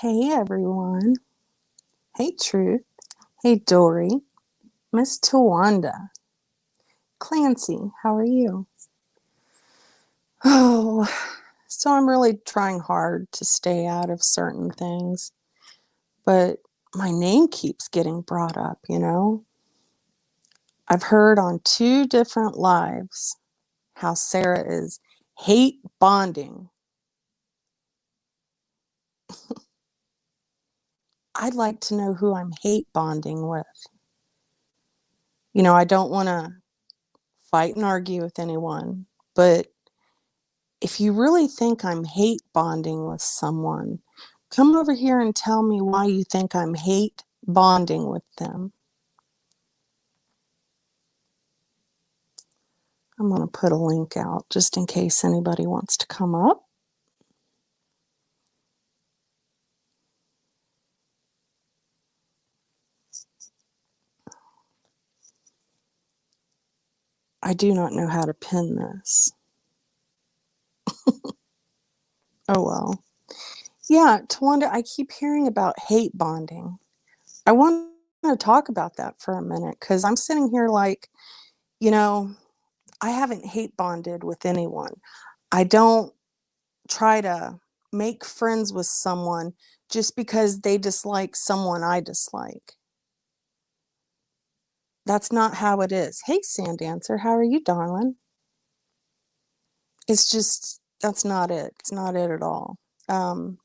Hey everyone. Hey Truth. Hey Dory. Miss Tawanda. Clancy, how are you? Oh, so I'm really trying hard to stay out of certain things, but my name keeps getting brought up. I've heard on 2 different lives how Sarah is hate bonding. I'd like to know who I'm hate bonding with. I don't want to fight and argue with anyone, but if you really think I'm hate bonding with someone, come over here and tell me why you think I'm hate bonding with them. I'm going to put a link out just in case anybody wants to come up. I do not know how to pin this. Oh well. Yeah, Tawanda, I keep hearing about hate bonding. I want to talk about that for a minute because I'm sitting here like, you know, I haven't hate bonded with anyone. I don't try to make friends with someone just because they dislike someone I dislike. That's not how it is. Hey, Sand Dancer, how are you, darling? It's just, that's not it. It's not it at all. Um,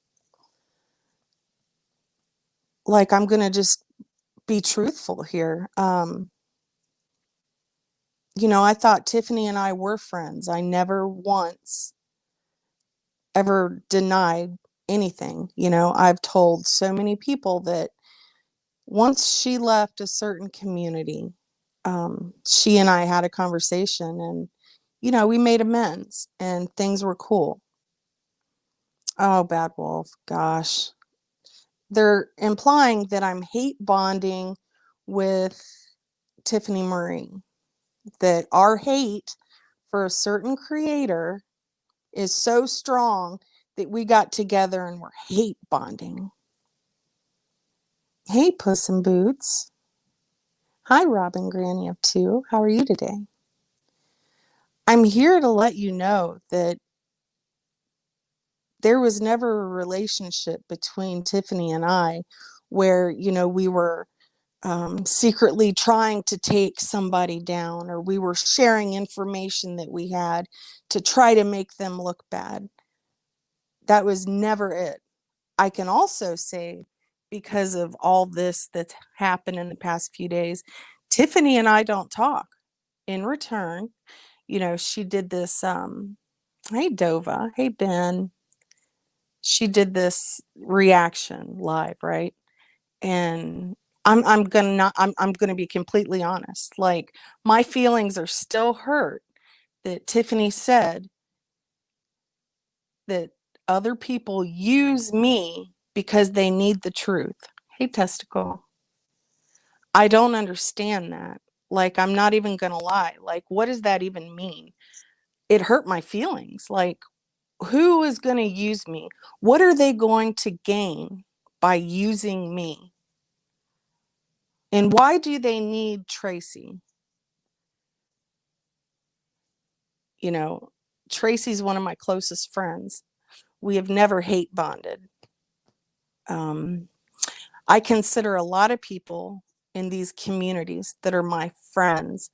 I'm going to just be truthful here. I thought Tiffany and I were friends. I never once ever denied anything. I've told so many people that once she left a certain community, she and I had a conversation and, we made amends and things were cool. Oh, Bad Wolf, gosh. They're implying that I'm hate bonding with Tiffany Marie, that our hate for a certain creator is so strong that we got together and we're hate bonding. Hey, Puss in Boots. Hi, Robin Granny of Two. How are you today? I'm here to let you know that there was never a relationship between Tiffany and I where, we were secretly trying to take somebody down or we were sharing information that we had to try to make them look bad. That was never it. I can also say, because of all this that's happened in the past few days, Tiffany and I don't talk. In return, she did this, hey Dova, hey Ben, she did this reaction live, right? And I'm gonna be completely honest. Like, my feelings are still hurt that Tiffany said that other people use me because they need the truth. Hey Testicle. I don't understand that. Like, I'm not even gonna lie. Like, what does that even mean? It hurt my feelings. Like, who is going to use me? What are they going to gain by using me? And why do they need Tracy? You know, Tracy's one of my closest friends. We have never hate bonded. Um, I consider a lot of people in these communities that are my friends,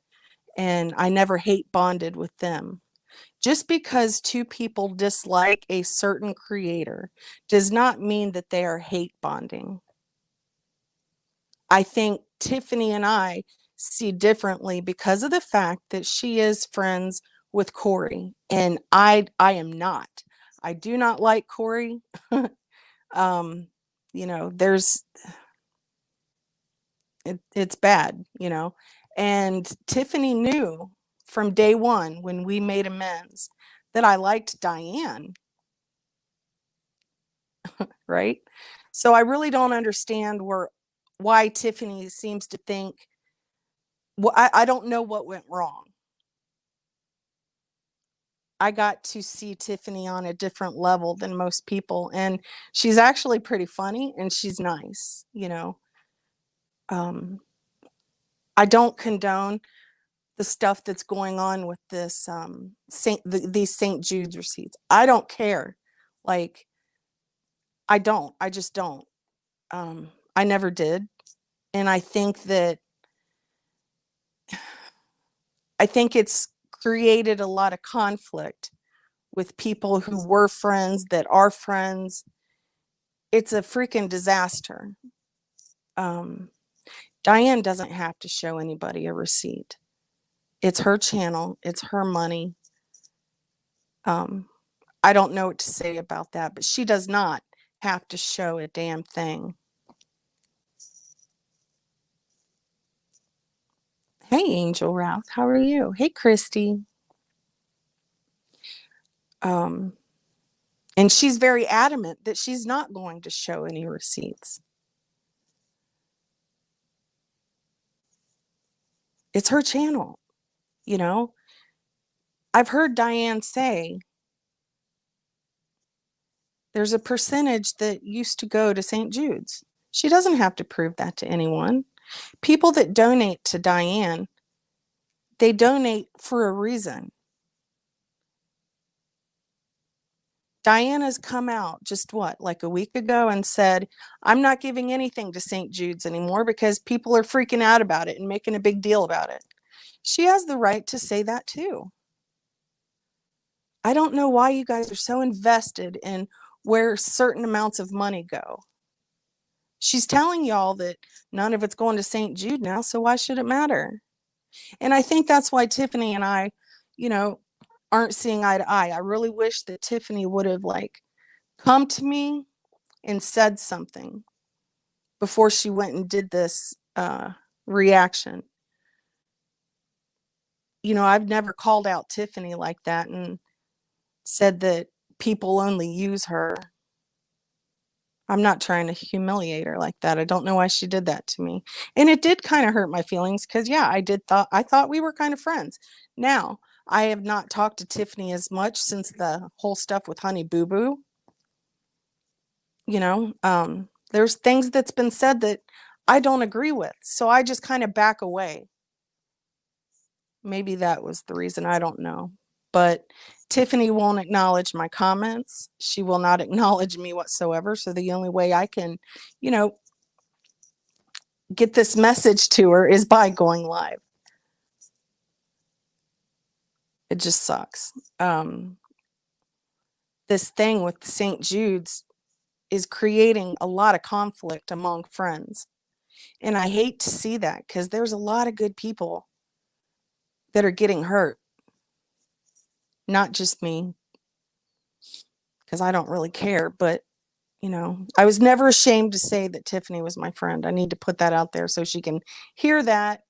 and I never hate bonded with them. Just because 2 people dislike a certain creator does not mean that they are hate bonding. I think Tiffany and I see differently because of the fact that she is friends with Corey and I am not. I do not like Corey. um, there's it's bad. And Tiffany knew from day one when we made amends that I liked Diane, right? So I really don't understand why Tiffany seems to think, well, I don't know what went wrong. I got to see Tiffany on a different level than most people, and she's actually pretty funny and she's nice, you know. Um, I don't condone the stuff that's going on with this these St. Jude's receipts. I don't care. Like, I don't. I just don't. I never did. And I think it's created a lot of conflict with people who were friends, that are friends. It's a freaking disaster. Um, Diane doesn't have to show anybody a receipt. It's her channel, it's her money. I don't know what to say about that, but she does not have to show a damn thing. Hey, Angel Routh, how are you? Hey, Christy. And she's very adamant that she's not going to show any receipts. It's her channel, you know. I've heard Diane say there's a percentage that used to go to St. Jude's. She doesn't have to prove that to anyone. People that donate to Diane, they donate for a reason. Diana's come out just like a week ago and said, I'm not giving anything to St. Jude's anymore because people are freaking out about it and making a big deal about it. She has the right to say that too. I don't know why you guys are so invested in where certain amounts of money go. She's telling y'all that none of it's going to St. Jude now, so why should it matter? And I think that's why Tiffany and I, you know, aren't seeing eye to eye. I really wish that Tiffany would have come to me and said something before she went and did this reaction. You know, I've never called out Tiffany like that and said that people only use her. I'm not trying to humiliate her like that. I don't know why she did that to me. And it did kind of hurt my feelings because, yeah, I thought we were kind of friends. Now, I have not talked to Tiffany as much since the whole stuff with Honey Boo Boo. You know, there's things that's been said that I don't agree with. So I just kind of back away. Maybe that was the reason. I don't know. But Tiffany won't acknowledge my comments. She will not acknowledge me whatsoever. So the only way I can, you know, get this message to her is by going live. It just sucks. This thing with St. Jude's is creating a lot of conflict among friends. And I hate to see that because there's a lot of good people that are getting hurt. Not just me, because I don't really care, but you know, I was never ashamed to say that Tiffany was my friend. I need to put that out there so she can hear that.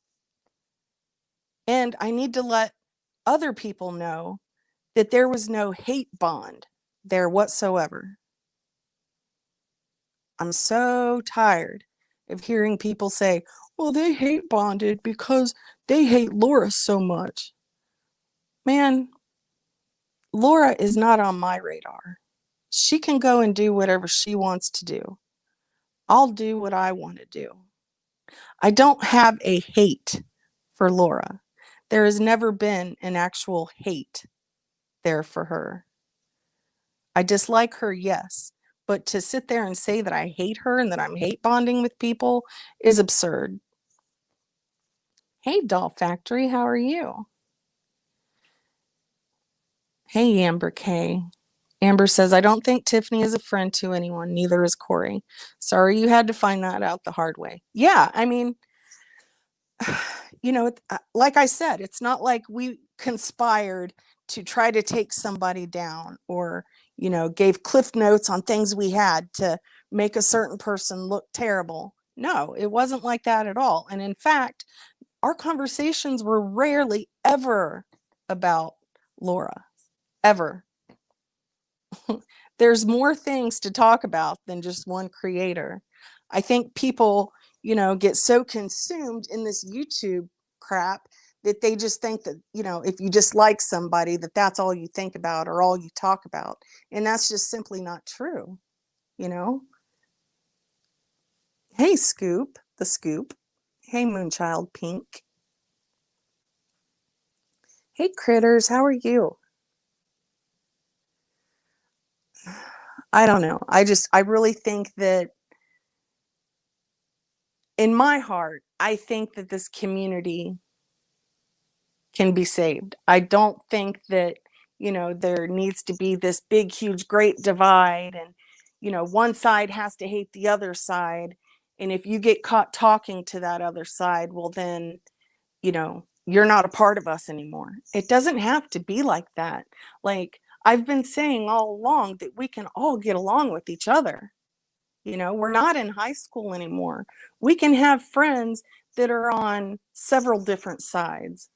And I need to let other people know that there was no hate bond there whatsoever. I'm so tired of hearing people say, well, they hate bonded because they hate Laura so much. Man, Laura is not on my radar. She can go and do whatever she wants to do. I'll do what I want to do. I don't have a hate for Laura. There has never been an actual hate there for her. I dislike her, yes, but to sit there and say that I hate her and that I'm hate bonding with people is absurd. Hey, Doll Factory, how are you? Hey, Amber K. Amber says, I don't think Tiffany is a friend to anyone. Neither is Corey. Sorry you had to find that out the hard way. Yeah, I mean, you know, like I said, it's not like we conspired to try to take somebody down or, you know, gave cliff notes on things we had to make a certain person look terrible. No, it wasn't like that at all. And in fact, our conversations were rarely ever about Laura, ever. There's more things to talk about than just one creator. I think people, you know, get so consumed in this YouTube crap that they just think that, you know, if you just like somebody, that that's all you think about or all you talk about. And that's just simply not true, you know? Hey, Scoop, the Scoop. Hey, Moonchild Pink. Hey, Critters, how are you? I don't know. I really think that in my heart, I think that this community can be saved. I don't think that, you know, there needs to be this big, huge, great divide and, you know, one side has to hate the other side. And if you get caught talking to that other side, well, then, you know, you're not a part of us anymore. It doesn't have to be like that. Like I've been saying all along that we can all get along with each other. You know, we're not in high school anymore. We can have friends that are on several different sides.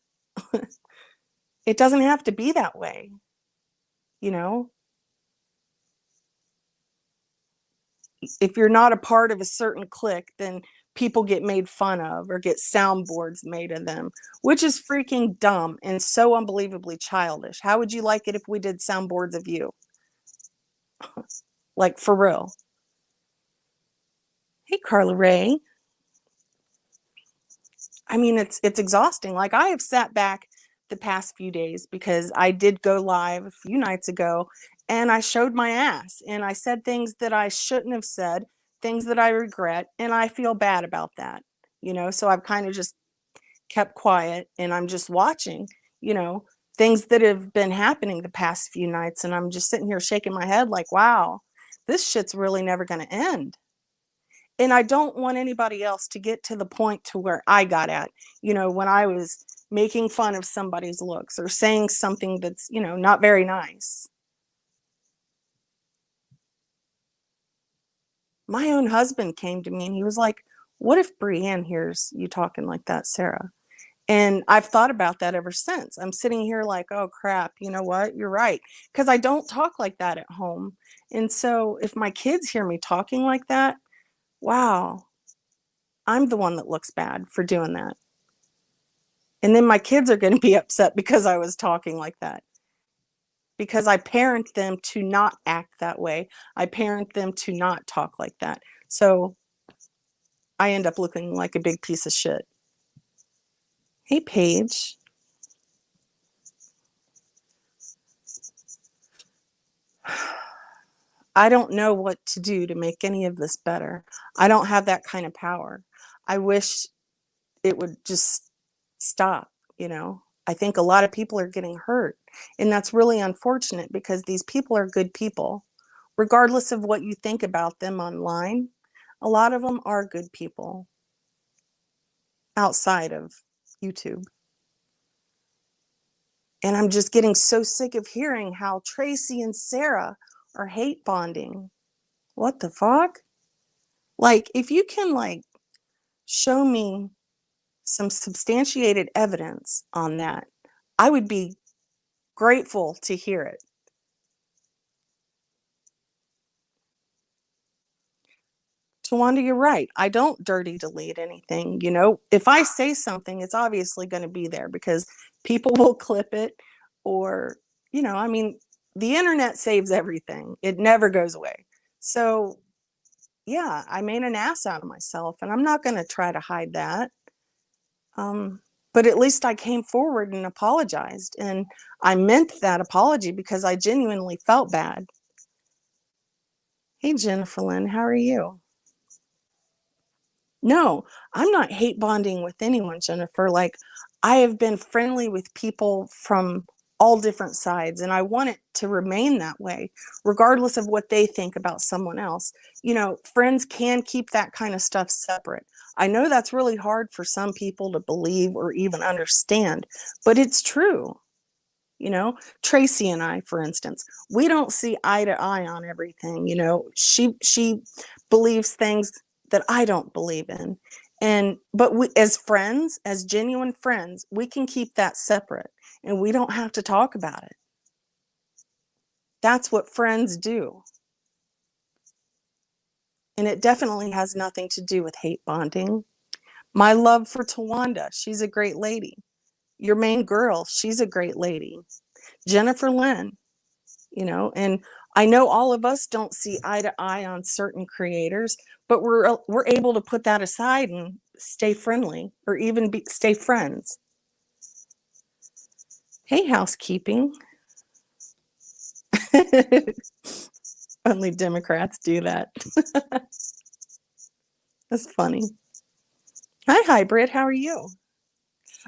It doesn't have to be that way, you know? If you're not a part of a certain clique, then people get made fun of or get soundboards made of them, which is freaking dumb and so unbelievably childish. How would you like it if we did soundboards of you? Like for real. Hey, Carla Ray. I mean, it's exhausting. Like I have sat back the past few days because I did go live a few nights ago and I showed my ass and I said things that I shouldn't have said, things that I regret, and I feel bad about that. You know, so I've kind of just kept quiet and I'm just watching, you know, things that have been happening the past few nights and I'm just sitting here shaking my head like, wow, this shit's really never going to end. And I don't want anybody else to get to the point to where I got at, you know, when I was making fun of somebody's looks or saying something that's, you know, not very nice. My own husband came to me and he was like, what if Brienne hears you talking like that, Sarah? And I've thought about that ever since. I'm sitting here like, oh crap, you know what? You're right. Because I don't talk like that at home. And so if my kids hear me talking like that, wow, I'm the one that looks bad for doing that. And then my kids are going to be upset because I was talking like that. Because I parent them to not act that way. I parent them to not talk like that. So I end up looking like a big piece of shit. Hey, Paige. I don't know what to do to make any of this better. I don't have that kind of power. I wish it would just stop, you know. I think a lot of people are getting hurt, and that's really unfortunate because these people are good people. Regardless of what you think about them online, a lot of them are good people outside of YouTube. And I'm just getting so sick of hearing how Tracy and Sarah are hate bonding. What the fuck? Like, if you can, like, show me some substantiated evidence on that, I would be grateful to hear it. Tawanda, you're right. I don't dirty delete anything. You know, if I say something, it's obviously going to be there because people will clip it or, you know, I mean, the internet saves everything. It never goes away. So, yeah, I made an ass out of myself and I'm not going to try to hide that. But at least I came forward and apologized. And I meant that apology because I genuinely felt bad. Hey, Jennifer Lynn, how are you? No, I'm not hate bonding with anyone, Jennifer. Like, I have been friendly with people from all different sides, and I want it to remain that way, regardless of what they think about someone else. You know, friends can keep that kind of stuff separate. I know that's really hard for some people to believe or even understand, but it's true. You know, Tracy and I, for instance, we don't see eye to eye on everything. You know, she believes things that I don't believe in. And but we, as friends, as genuine friends, we can keep that separate and we don't have to talk about it. That's what friends do. And it definitely has nothing to do with hate bonding. My love for Tawanda, she's a great lady. your main girl, she's a great lady. Jennifer Lynn, and I know all of us don't see eye to eye on certain creators, but we're able to put that aside and stay friendly, or even stay friends. Hey, housekeeping. Only Democrats do that. That's funny. Hi, Hybrid. How are you?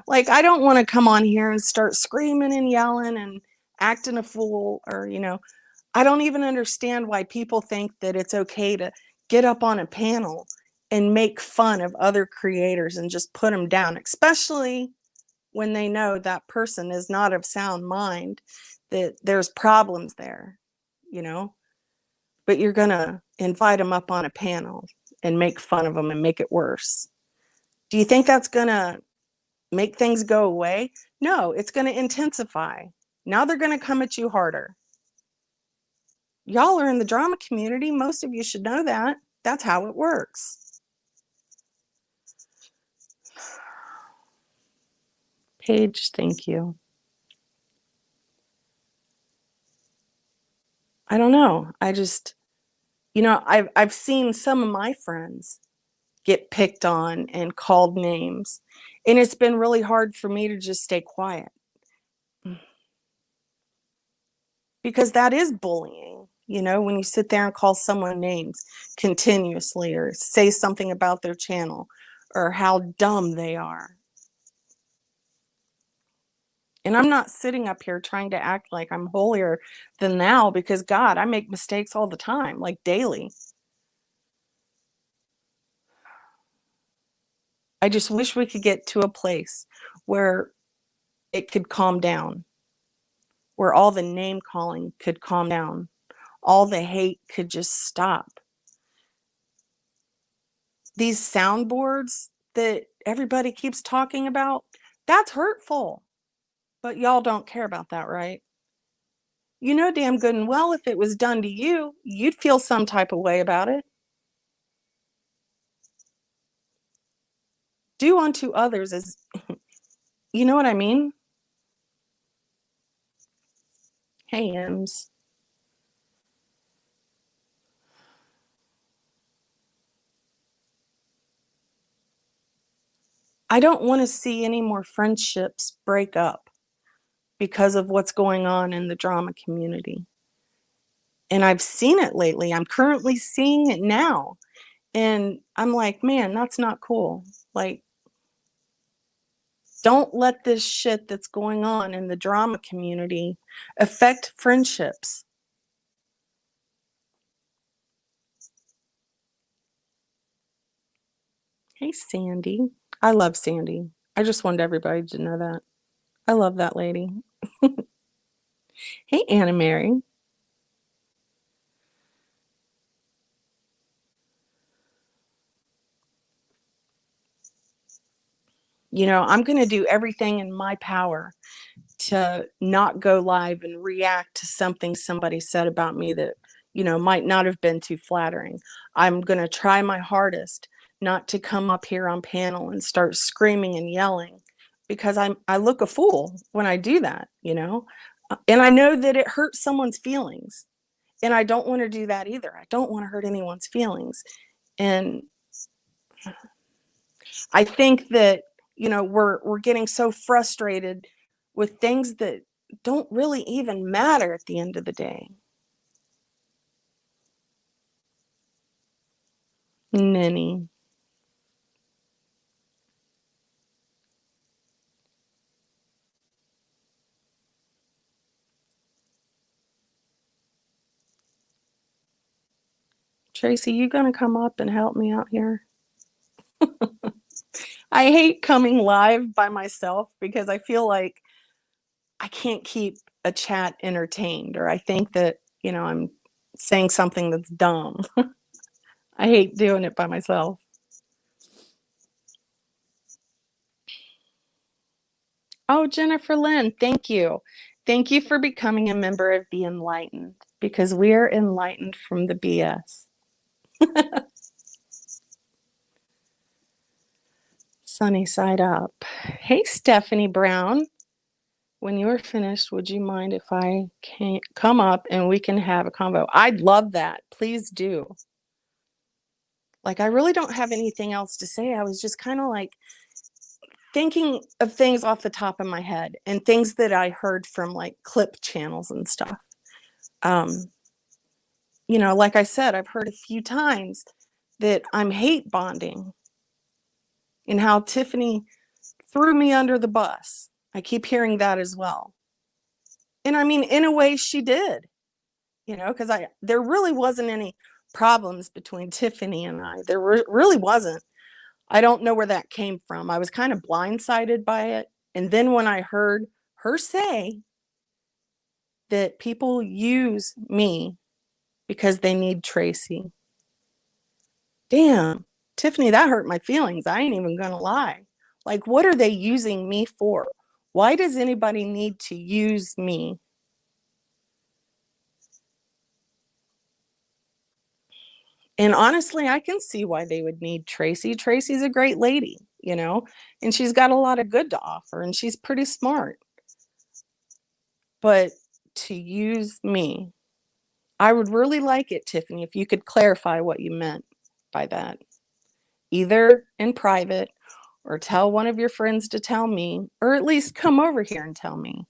Like, I don't want to come on here and start screaming and yelling and acting a fool, or, I don't even understand why people think that it's okay to get up on a panel and make fun of other creators and just put them down, especially when they know that person is not of sound mind, that there's problems there, but you're going to invite them up on a panel and make fun of them and make it worse. Do you think that's going to make things go away? No, it's going to intensify. Now they're going to come at you harder. Y'all are in the drama community. Most of you should know that. That's how it works. Paige, thank you. I don't know. I just, I've seen some of my friends get picked on and called names, and it's been really hard for me to just stay quiet, because that is bullying. When you sit there and call someone names continuously, or say something about their channel or how dumb they are. And I'm not sitting up here trying to act like I'm holier than thou, because God, I make mistakes all the time, like daily. I just wish we could get to a place where it could calm down, where all the name calling could calm down, all the hate could just stop. These soundboards that everybody keeps talking about, that's hurtful. But y'all don't care about that, right? You know damn good and well if it was done to you, you'd feel some type of way about it. Do unto others as, you know what I mean? Hey, Ems. I don't want to see any more friendships break up because of what's going on in the drama community. And I've seen it lately. I'm currently seeing it now. And I'm like, man, that's not cool. Like, don't let this shit that's going on in the drama community affect friendships. Hey, Sandy. I love Sandy. I just wanted everybody to know that. I love that lady. Hey, Anna Mary. I'm going to do everything in my power to not go live and react to something somebody said about me that, might not have been too flattering. I'm going to try my hardest not to come up here on panel and start screaming and yelling, because I look a fool when I do that, and I know that it hurts someone's feelings, and I don't want to do that either. I don't want to hurt anyone's feelings. And I think that, we're getting so frustrated with things that don't really even matter at the end of the day. Ninny. Tracy, you gonna come up and help me out here? I hate coming live by myself because I feel like I can't keep a chat entertained, or I think that, I'm saying something that's dumb. I hate doing it by myself. Oh, Jennifer Lynn, thank you. Thank you for becoming a member of the Enlightened, because we are enlightened from the BS. Sunny side up. Hey, Stephanie Brown. When you're finished, would you mind if I can come up and we can have a convo? I'd love that. Please do. Like, I really don't have anything else to say. I was just kind of like thinking of things off the top of my head and things that I heard from like clip channels and stuff. You know, like I said, I've heard a few times that I'm hate bonding and how Tiffany threw me under the bus. I keep hearing that as well. And I mean, in a way, she did, you know, because there really wasn't any problems between Tiffany and I. There really wasn't. I don't know where that came from. I was kind of blindsided by it. And then when I heard her say that people use me because they need Tracy, damn, Tiffany, that hurt my feelings. I ain't even gonna lie. Like, what are they using me for? Why does anybody need to use me? And honestly, I can see why they would need Tracy. Tracy's a great lady, you know, and she's got a lot of good to offer, and she's pretty smart. But to use me, I would really like it, Tiffany, if you could clarify what you meant by that, either in private or tell one of your friends to tell me, or at least come over here and tell me.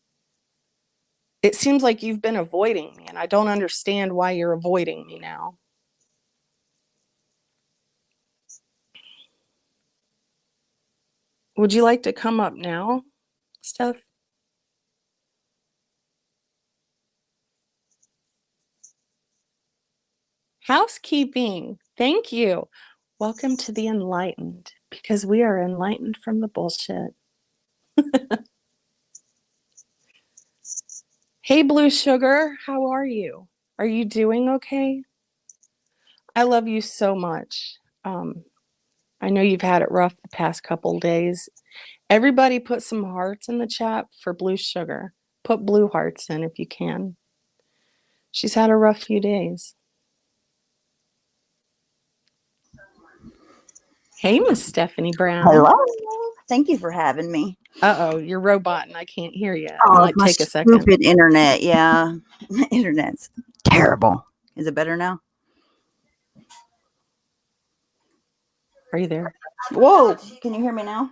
It seems like you've been avoiding me, and I don't understand why you're avoiding me now. Would you like to come up now, Steph? Housekeeping. Thank you. Welcome to the enlightened, because we are enlightened from the bullshit. Hey, Blue Sugar, how are you? Are you doing okay? I love you so much. I know you've had it rough the past couple days. Everybody put some hearts in the chat for Blue Sugar. Put blue hearts in if you can. She's had a rough few days. Hey, Miss Stephanie Brown. Hello. Thank you for having me. Uh-oh, you're robot and I can't hear you. Oh, It might my take a second. stupid internet. Yeah. Internet's terrible. Is it better now? Are you there? Whoa. Can you hear me now?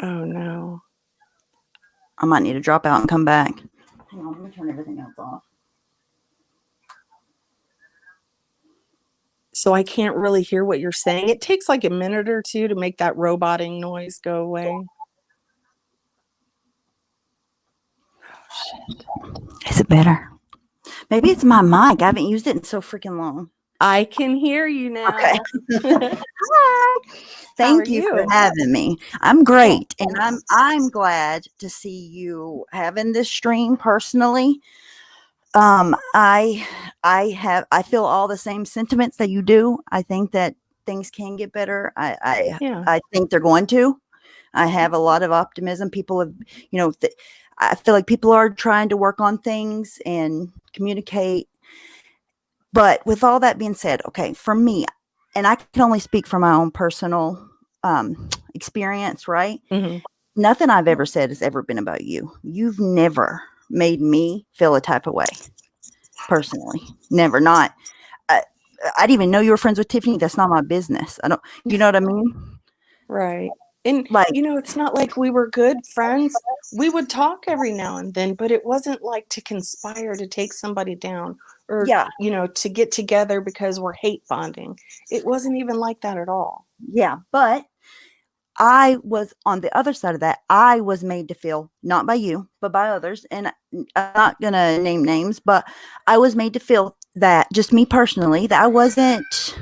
Oh, no. I might need to drop out and come back. Hang on. Let me turn everything else off. So I can't really hear what you're saying. It takes like a minute or two to make that roboting noise go away. Oh, shit. Is it better? Maybe it's my mic. I haven't used it in so freaking long. I can hear you now. Okay. Hi. Thank you for having me. I'm great. And I'm glad to see you having this stream personally. I feel all the same sentiments that you do. I think that things can get better. I think they're going to. I have a lot of optimism. People have, you know, I feel like people are trying to work on things and communicate. But with all that being said, okay, for me, and I can only speak from my own personal experience, right? Mm-hmm. Nothing I've ever said has ever been about you. You've never made me feel a type of way. Personally, never. Not. I didn't even know you were friends with Tiffany. That's not my business. I don't. You know what I mean? Right. And like, you know, it's not like we were good friends. We would talk every now and then, but it wasn't like to conspire to take somebody down or, you know, to get together because we're hate bonding. It wasn't even like that at all. Yeah, but I was on the other side of that. I was made to feel, not by you, but by others. And I'm not going to name names, but I was made to feel that, just me personally, that I wasn't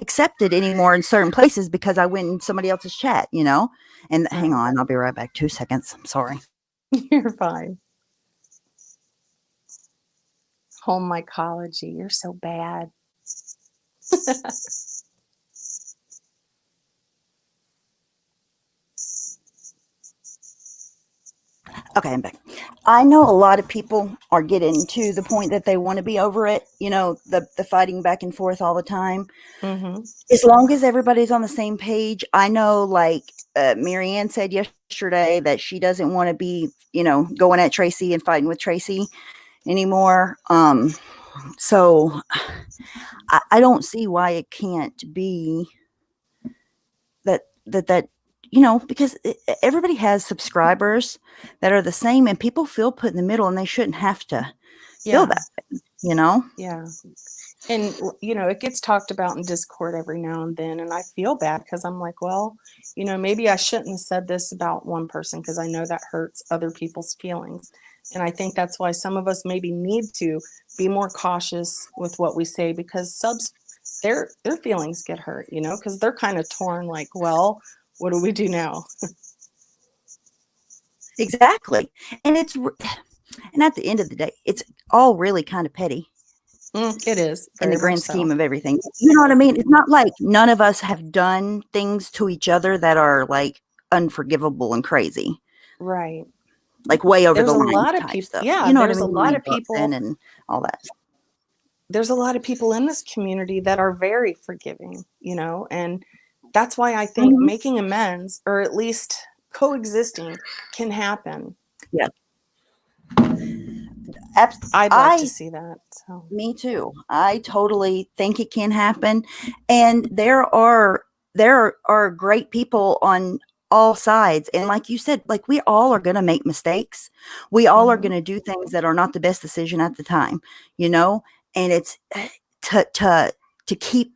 accepted anymore in certain places because I went in somebody else's chat, you know? And hang on, I'll be right back. 2 seconds. I'm sorry. You're fine. Home mycology. You're so bad. Okay, I'm back. I know a lot of people are getting to the point that they want to be over it, the fighting back and forth all the time. Mm-hmm. As long as everybody's on the same page. I know, like, Marianne said yesterday that she doesn't want to be, going at Tracy and fighting with Tracy anymore. So I don't see why it can't be that because everybody has subscribers that are the same, and people feel put in the middle, and they shouldn't have to feel Yeah. that way. Yeah. And it gets talked about in Discord every now and then, and I feel bad because I'm like, well, maybe I shouldn't have said this about one person because I know that hurts other people's feelings. And I think that's why some of us maybe need to be more cautious with what we say, because subs, their feelings get hurt, because they're kind of torn, like, well, what do we do now? Exactly. And at the end of the day, it's all really kind of petty It is in the very much grand so. scheme of everything. You know what I mean? It's not like none of us have done things to each other that are like unforgivable and crazy, Right. like way over There's the a line lot of type people. stuff. Yeah, You know what I there's a mean? lot Money of busting people. and all that. There's a lot of people in this community that are very forgiving, and that's why I think Mm-hmm. making amends, or at least coexisting, can happen. Yeah. I'd like to see that. So. Me too. I totally think it can happen, and there are great people on all sides. And like you said, like, we all are going to make mistakes. We all are Mm-hmm. going to do things that are not the best decision at the time, you know. And it's to keep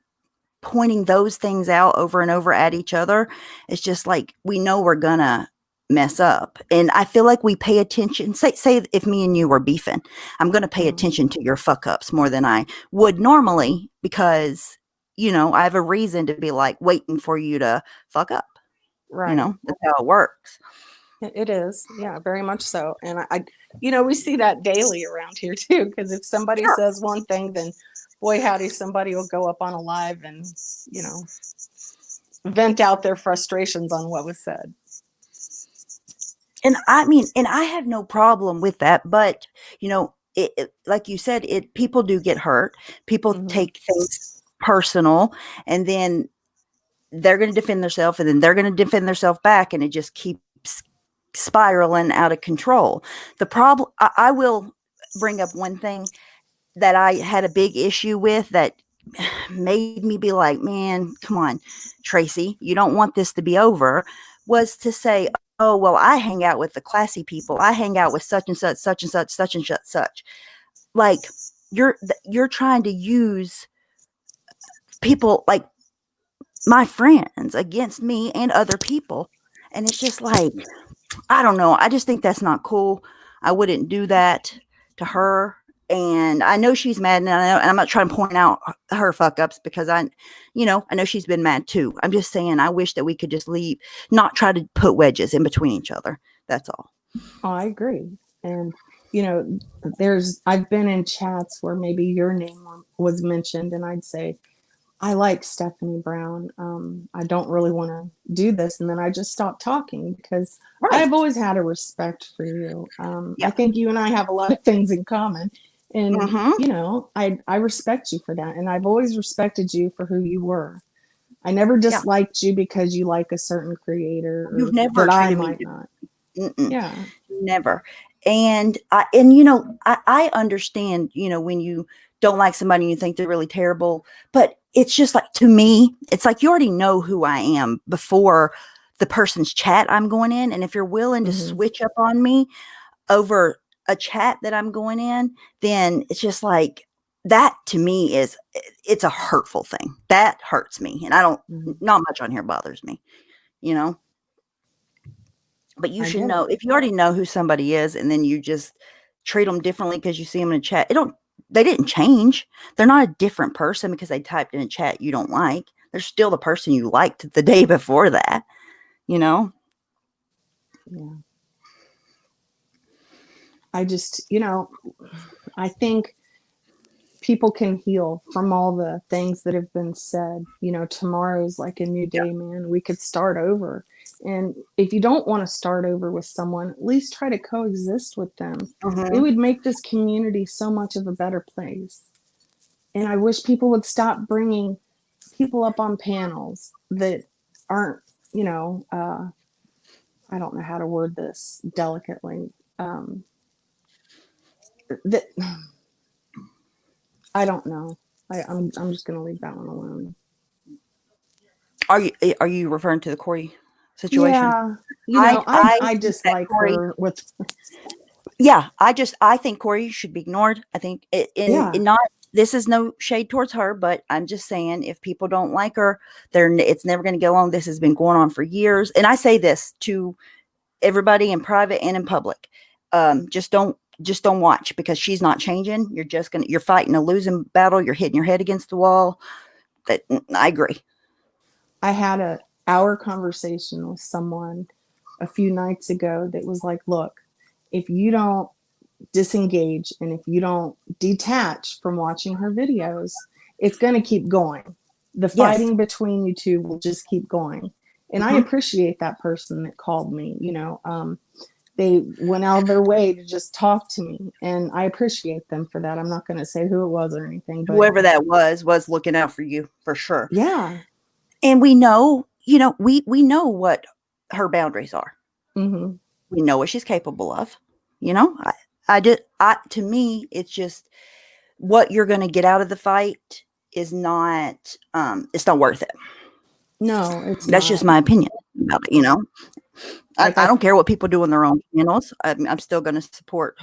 pointing those things out over and over at each other. It's just like, we know we're gonna mess up, and I feel like we pay attention. Say if me and you were beefing, I'm gonna pay Mm-hmm. attention to your fuck ups more than I would normally, because I have a reason to be like waiting for you to fuck up. Right. That's how it works. It is. Yeah, very much so. And we see that daily around here too, because if somebody Sure. says one thing, then boy howdy, somebody will go up on a live and, you know, vent out their frustrations on what was said. And I mean, and I have no problem with that, but like you said, people do get hurt. People Mm-hmm. take things personal, and then they're going to defend themselves, and then they're going to defend themselves back, and it just keeps spiraling out of control. The problem, I will bring up one thing that I had a big issue with, that made me be like, man, come on, Tracy, you don't want this to be over, was to say, oh, well, I hang out with the classy people. I hang out with such and such, such and such, such and such, such. Like, you're trying to use people like my friends against me and other people. And it's just like, I don't know. I just think that's not cool. I wouldn't do that to her. And I know she's mad, and and I'm not trying to point out her fuck ups, because I know she's been mad too. I'm just saying, I wish that we could just leave, not try to put wedges in between each other. That's all. Oh, I agree. And, I've been in chats where maybe your name was mentioned, and I'd say, I like Stephanie Brown. I don't really want to do this. And then I just stopped talking because Right. I've always had a respect for you. I Yeah. think you and I have a lot of things in common. And, Mm-hmm. I respect you for that. And I've always respected you for who you were. I never Yeah. disliked you because you like a certain creator or You've never that I treated me. might not. Mm-mm. Yeah. Never. And I understand, when you don't like somebody and you think they're really terrible, but it's just like, to me, it's like, you already know who I am before the person's chat I'm going in. And if you're willing to Mm-hmm. switch up on me over a chat that I'm going in, then it's just like, that to me it's a hurtful thing. That hurts me. And Mm-hmm. not much on here bothers me, you know? But you I should get know, it. if you already know who somebody is, and then you just treat them differently because you see them in a chat. They didn't change. They're not a different person because they typed in a chat you don't like. They're still the person you liked the day before that, you know? Yeah. I just, I think people can heal from all the things that have been said. You know, tomorrow's like a new day, man. We could start over. And if you don't want to start over with someone, at least try to coexist with them. It would make this community so much of a better place. And I wish people would stop bringing people up on panels that aren't, you know, I don't know how to word this delicately. That I don't know. I'm just going to leave that one alone. Are you referring to the Corey situation? Yeah, you know, I dislike her with. Yeah, I think Corey should be ignored. I think not. This is no shade towards her, but I'm just saying if people don't like her, it's never going to go on. This has been going on for years, and I say this to everybody in private and in public. Just don't watch, because she's not changing. You're fighting a losing battle. You're hitting your head against the wall. I agree. I had an hour conversation with someone a few nights ago that was like, look, if you don't disengage and if you don't detach from watching her videos, it's going to keep going. The fighting between you two will just keep going. And I appreciate that person that called me. You know, they went out of their way to just talk to me, and I appreciate them for that. I'm not going to say who it was or anything, but whoever that was looking out for you for sure. Yeah. And we know, you know, we know what her boundaries are. Mm-hmm. We know what she's capable of. You know, to me, it's just what you're going to get out of the fight is not, it's not worth it. No, it's That's not. just my opinion about it. You know, I don't care what people do on their own channels. I'm still going to support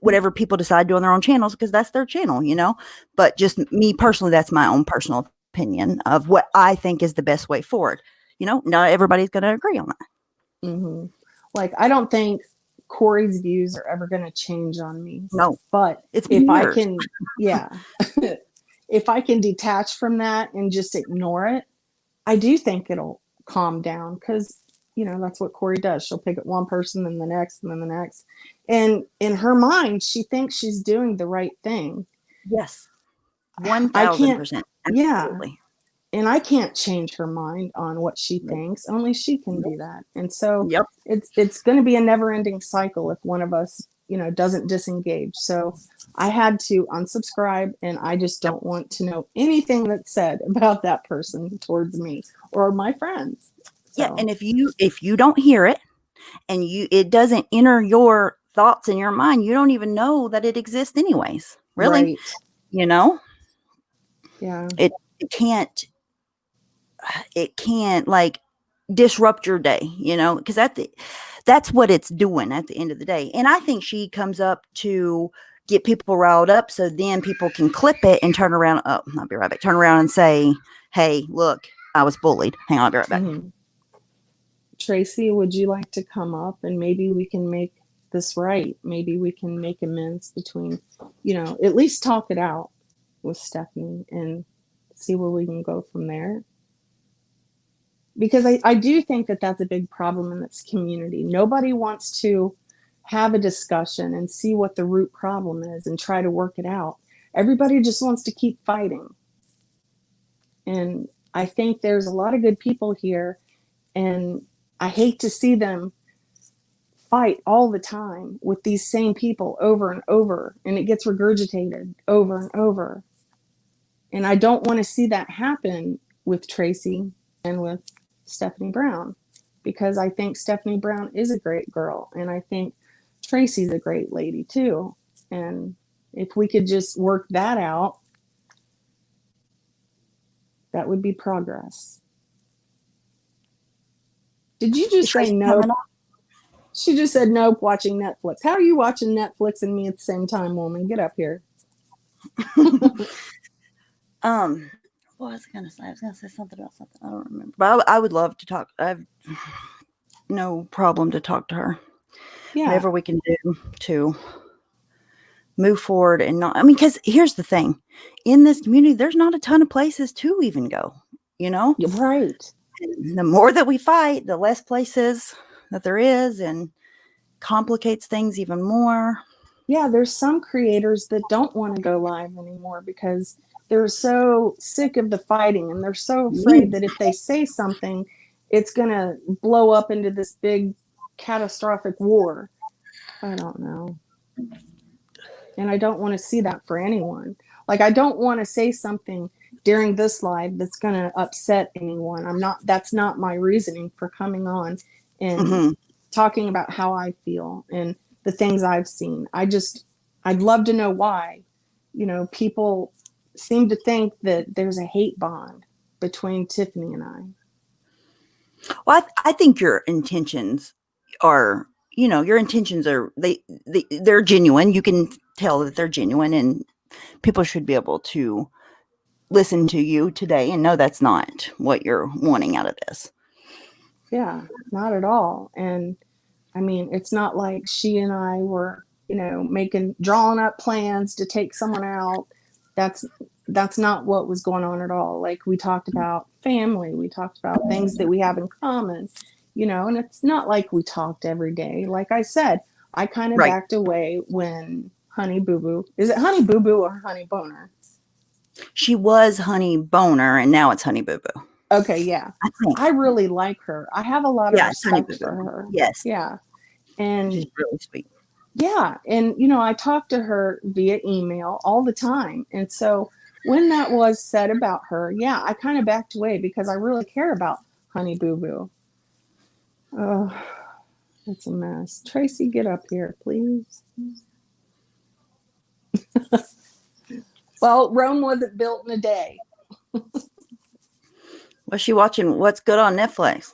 whatever people decide to do on their own channels, because that's their channel, you know. But just me personally, that's my own personal opinion of what I think is the best way forward. You know, not everybody's going to agree on that. Mm-hmm. Like, I don't think Corey's views are ever going to change on me. No, but if I can, if I can detach from that and just ignore it, I do think it'll calm down, because, you know, that's what Corey does. She'll pick at one person and the next and then the next. And in her mind, she thinks she's doing the right thing. Yes. 1000%. Absolutely. And I can't change her mind on what she thinks. Only she can do that. And so it's going to be a never ending cycle if one of us, you know, doesn't disengage. So I had to unsubscribe, and I just don't want to know anything that's said about that person towards me or my friends. So. Yeah. And if you don't hear it, and it doesn't enter your thoughts in your mind, you don't even know that it exists anyways. Really? Right. You know? Yeah. It can't like disrupt your day, you know, because that's what it's doing at the end of the day. And I think she comes up to get people riled up, so then people can clip it and turn around. Oh, I'll be right back. Turn around and say, hey, look, I was bullied. Hang on, I'll be right back. Mm-hmm. Tracy, would you like to come up and maybe we can make this right? Maybe we can make amends between, you know, at least talk it out with Stephanie and see where we can go from there. Because I do think that that's a big problem in this community. Nobody wants to have a discussion and see what the root problem is and try to work it out. Everybody just wants to keep fighting. And I think there's a lot of good people here, and I hate to see them fight all the time with these same people over and over, and it gets regurgitated over and over. And I don't want to see that happen with Tracy and with Stephanie Brown, because I think Stephanie Brown is a great girl, and I think Tracy's a great lady too. And if we could just work that out, that would be progress. Did you just say nope? She just said nope, watching Netflix. How are you watching Netflix and me at the same time, woman? Get up here. What was I going to say? I was going to say something about something. I don't remember. But I would love to talk. I have no problem to talk to her. Yeah. Whatever we can do to move forward and not. I mean, because here's the thing. In this community, there's not a ton of places to even go, you know? You're right. And the more that we fight, the less places that there is, and complicates things even more. yeah, there's some creators that don't want to go live anymore because they're so sick of the fighting, and they're so afraid Mm. that if they say something, it's going to blow up into this big catastrophic war. I don't know. And I don't want to see that for anyone. Like, I don't want to say something during this live that's going to upset anyone. That's not my reasoning for coming on and Mm-hmm. talking about how I feel and the things I've seen. I'd love to know why, people seem to think that there's a hate bond between Tiffany and I. Well, I think your intentions are, your intentions are, they're genuine. You can tell that they're genuine, and people should be able to listen to you today and know that's not what you're wanting out of this. Yeah, not at all. And I mean, it's not like she and I were, drawing up plans to take someone out. That's that's not what was going on at all. Like, we talked about family, we talked about things that we have in common, and it's not like we talked every day. Like I said, I kind of Right. backed away when Honey Boo Boo, is it Honey Boo Boo or Honey Boner? She was Honey Boner, and now it's Honey Boo Boo. Okay, yeah. I think. I really like her. I have a lot of Yeah, it's Honey respect Boo for Boo. her. Yes. Yeah. And She's really sweet. yeah, and I talk to her via email all the time. And so when that was said about her, yeah, I kind of backed away because I really care about Honey Boo Boo. Oh, it's a mess. Tracy, get up here, please. Well, Rome wasn't built in a day. Was she watching What's Good on Netflix?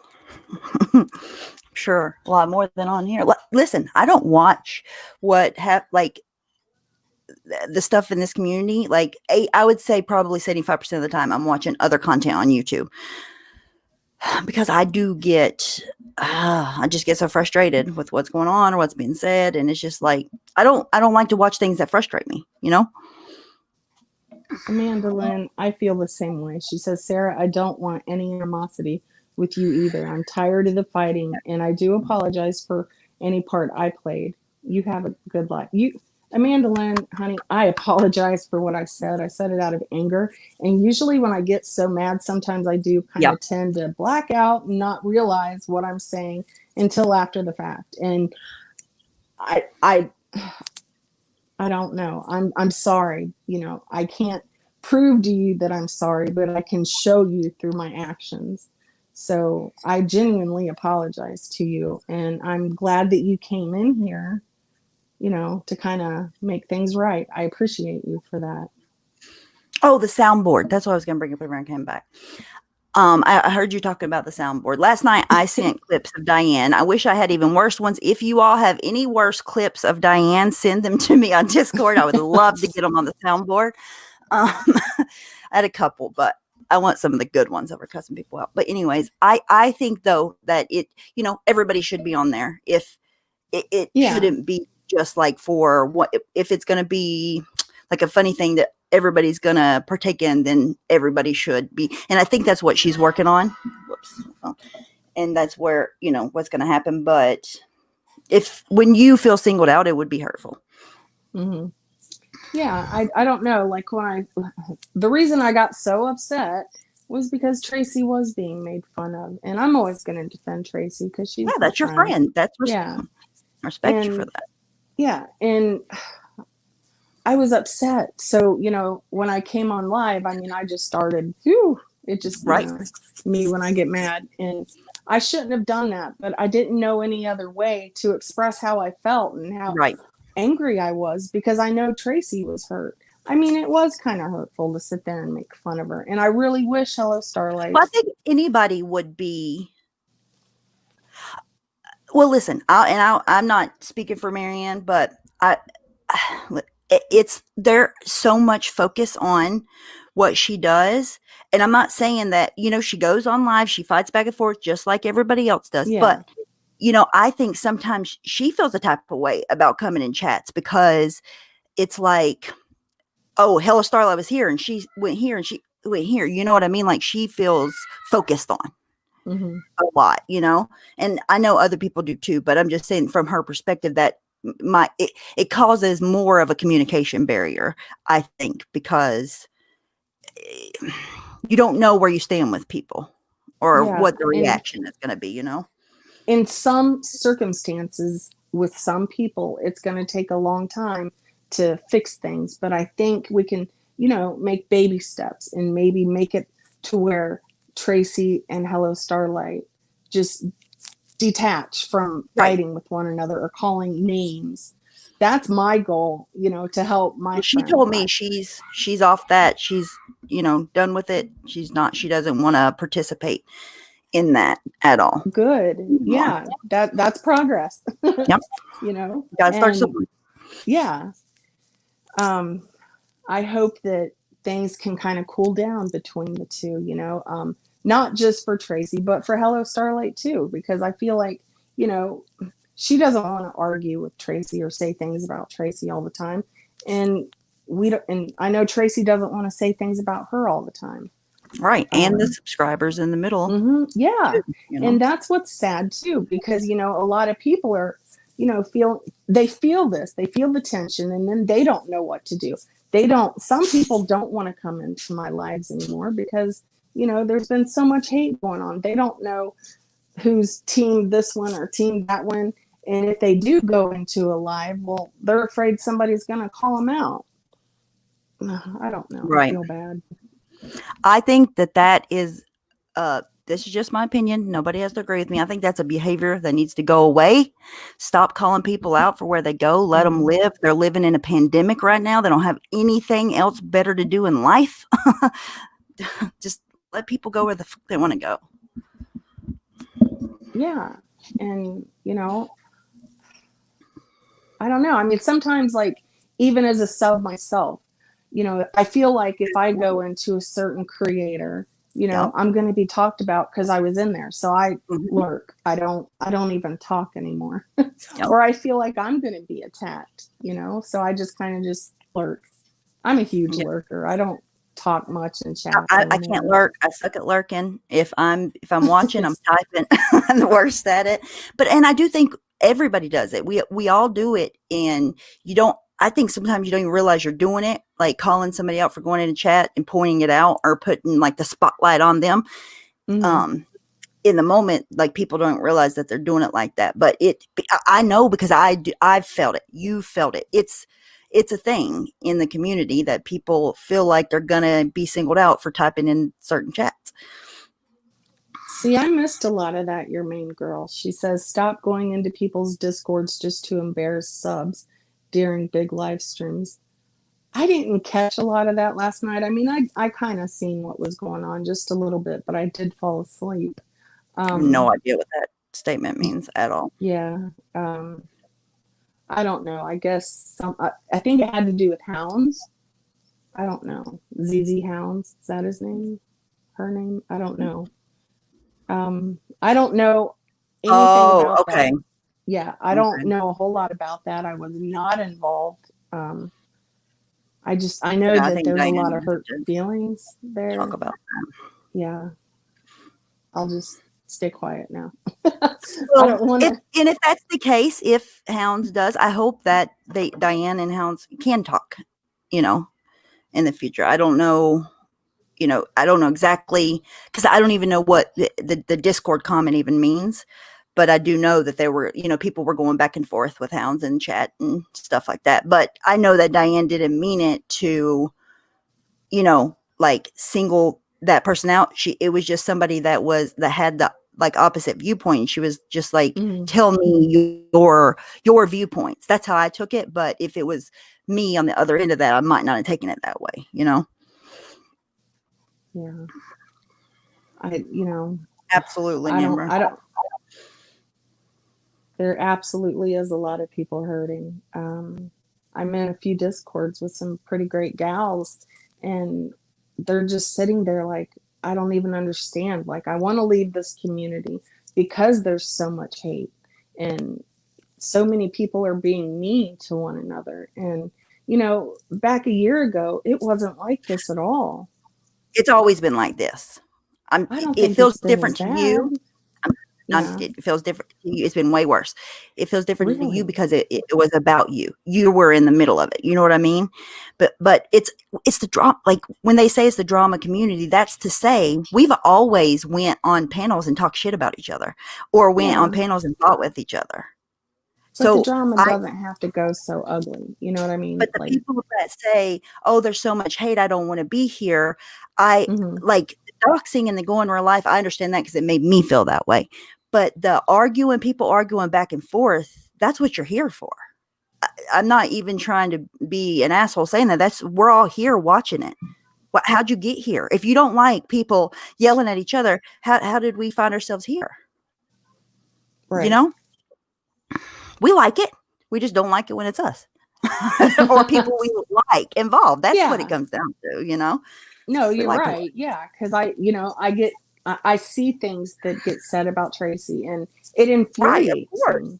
Sure, a lot more than on here. Listen, I don't watch like the stuff in this community. Like, I would say probably 75% of the time I'm watching other content on YouTube, because I just get so frustrated with what's going on or what's being said, and it's just like I don't like to watch things that frustrate me. Amanda Lynn, I feel the same way. She says, Sarah, I don't want any animosity with you either. I'm tired of the fighting, and I do apologize for any part I played. You have a good life. Amanda Lynn, honey, I apologize for what I said. I said it out of anger. And usually when I get so mad, sometimes I do kind Yeah. of tend to black out and not realize what I'm saying until after the fact. And I don't know. I'm sorry. I can't prove to you that I'm sorry, but I can show you through my actions. So I genuinely apologize to you, and I'm glad that you came in here, to kind of make things right. I appreciate you for that. Oh, the soundboard. That's what I was going to bring up when I came back. I heard you talking about the soundboard. Last night, I sent clips of Diane. I wish I had even worse ones. If you all have any worse clips of Diane, send them to me on Discord. I would love to get them on the soundboard. I had a couple, but I want some of the good ones that were cussing people out. But anyways, I think, though, that everybody should be on there. If it Yeah. shouldn't be just like for what, if it's going to be like a funny thing that everybody's going to partake in, then everybody should be. And I think that's what she's working on. Whoops. And that's where, what's going to happen. But when you feel singled out, it would be hurtful. Mm-hmm. Yeah. I don't know. Like, the reason I got so upset was because Tracy was being made fun of. And I'm always going to defend Tracy because she's that's your friend. That's respect you for that. Yeah. And I was upset. So, when I came on live, I mean, I just started, it just, right. Me when I get mad. And I shouldn't have done that, but I didn't know any other way to express how I felt and how angry I was, because I know Tracy was hurt. I mean, it was kind of hurtful to sit there and make fun of her. And I really wish Hello Starlight. Well, I think anybody would be. Well, listen, I'm not speaking for Marianne, but there's so much focus on what she does. And I'm not saying that, she goes on live, she fights back and forth just like everybody else does. Yeah. But, I think sometimes she feels a type of way about coming in chats, because it's like, oh, Hello Starlight was here and she went here and she went here. You know what I mean? Like, she feels focused on. Mm-hmm. A lot, and I know other people do too, but I'm just saying from her perspective that it causes more of a communication barrier, I think, because you don't know where you stand with people or Yeah. what the And reaction is going to be, in some circumstances, with some people, it's going to take a long time to fix things. But I think we can, make baby steps and maybe make it to where Tracy and Hello Starlight just detach from Right. fighting with one another or calling names. That's my goal, to help my She friend. told me she's off that. She's, done with it. She doesn't want to participate in that at all Good. anymore. Yeah, that's progress. Yep. Gotta start And somewhere. yeah, I hope that things can kind of cool down between the two, not just for Tracy, but for Hello Starlight too, because I feel like, you know, she doesn't want to argue with Tracy or say things about Tracy all the time. And we don't, and I know Tracy doesn't want to say things about her all the time. Right. And the subscribers in the middle. Yeah. Too, And that's what's sad too, because, a lot of people are, they feel this, they feel the tension, and then they don't know what to do. Some people don't want to come into my lives anymore because, there's been so much hate going on. They don't know who's team this one or team that one. And if they do go into a live, well, they're afraid somebody's going to call them out. I don't know. Right. I feel bad. I think that is, this is just my opinion. Nobody has to agree with me. I think that's a behavior that needs to go away. Stop calling people out for where they go. Let them live. They're living in a pandemic right now. They don't have anything else better to do in life. Just let people go where they want to go. Yeah. And, I don't know. I mean, sometimes, like, even as a sub myself, I feel like if I go into a certain creator, Yep. I'm going to be talked about because I was in there. So I lurk. I don't even talk anymore. Yep. Or I feel like I'm going to be attacked, so I just kind of just lurk. I'm a huge lurker. I don't talk much in chat. I can't lurk. I suck at lurking. If I'm watching, I'm typing. I'm the worst at it. And I do think everybody does it. We all do it, and I think sometimes you don't even realize you're doing it, like calling somebody out for going in a chat and pointing it out or putting like the spotlight on them. In the moment, like people don't realize that they're doing it like that. But I know because I've felt it. You felt it. It's a thing in the community that people feel like they're going to be singled out for typing in certain chats. See, I missed a lot of that, your main girl. She says, stop going into people's Discords just to embarrass subs during big live streams. I didn't catch a lot of that last night. I mean, I kind of seen what was going on just a little bit, but I did fall asleep. No idea what that statement means at all. Yeah. I don't know. I guess I think it had to do with hounds. I don't know. ZZ Hounds. Is that his name? Her name? I don't know. I don't know anything about that. Yeah, I don't know a whole lot about that. I was not involved. I know that there's a lot of hurt feelings there. Talk about that. Yeah. I'll just stay quiet now. Well, I don't want to. And if that's the case, if Hounds does, I hope that Diane and Hounds can talk, in the future. I don't know. I don't know exactly, because I don't even know what the Discord comment even means. But I do know that there were, people were going back and forth with Hounds in chat and stuff like that. But I know that Diane didn't mean it to, like single that person out. It was just somebody that had the like opposite viewpoint. She was just like, tell me your viewpoints. That's how I took it. But if it was me on the other end of that, I might not have taken it that way, Yeah. Absolutely. There absolutely is a lot of people hurting. I'm in a few Discords with some pretty great gals, and they're just sitting there like, I don't even understand. Like, I want to leave this community because there's so much hate and so many people are being mean to one another. And, back a year ago, it wasn't like this at all. It's always been like this. It feels different to you. Yeah. It feels different to you. It's been way worse. It feels different to you Really? because it was about you. You were in the middle of it. You know what I mean? But it's the drama. Like when they say it's the drama community, that's to say we've always went on panels and talked shit about each other, or went on Yeah. panels and fought with each other. But the So drama doesn't have to go so ugly. You know what I mean? but the Like, people that say, "Oh, there's so much hate, I don't want to be here," I mhm. like doxing and the going real life. I understand that because it made me feel that way. But the people arguing back and forth, that's what you're here for. I'm not even trying to be an asshole saying that. We're all here watching it. How'd you get here? If you don't like people yelling at each other, how did we find ourselves here? You Right. know, we like it. We just don't like it when it's us. Or people we like involved. That's what it Yeah. comes down to, you know? No, We you're like people. right. Yeah, because I see things that get said about Tracy, and it Right, of infuriates course. me.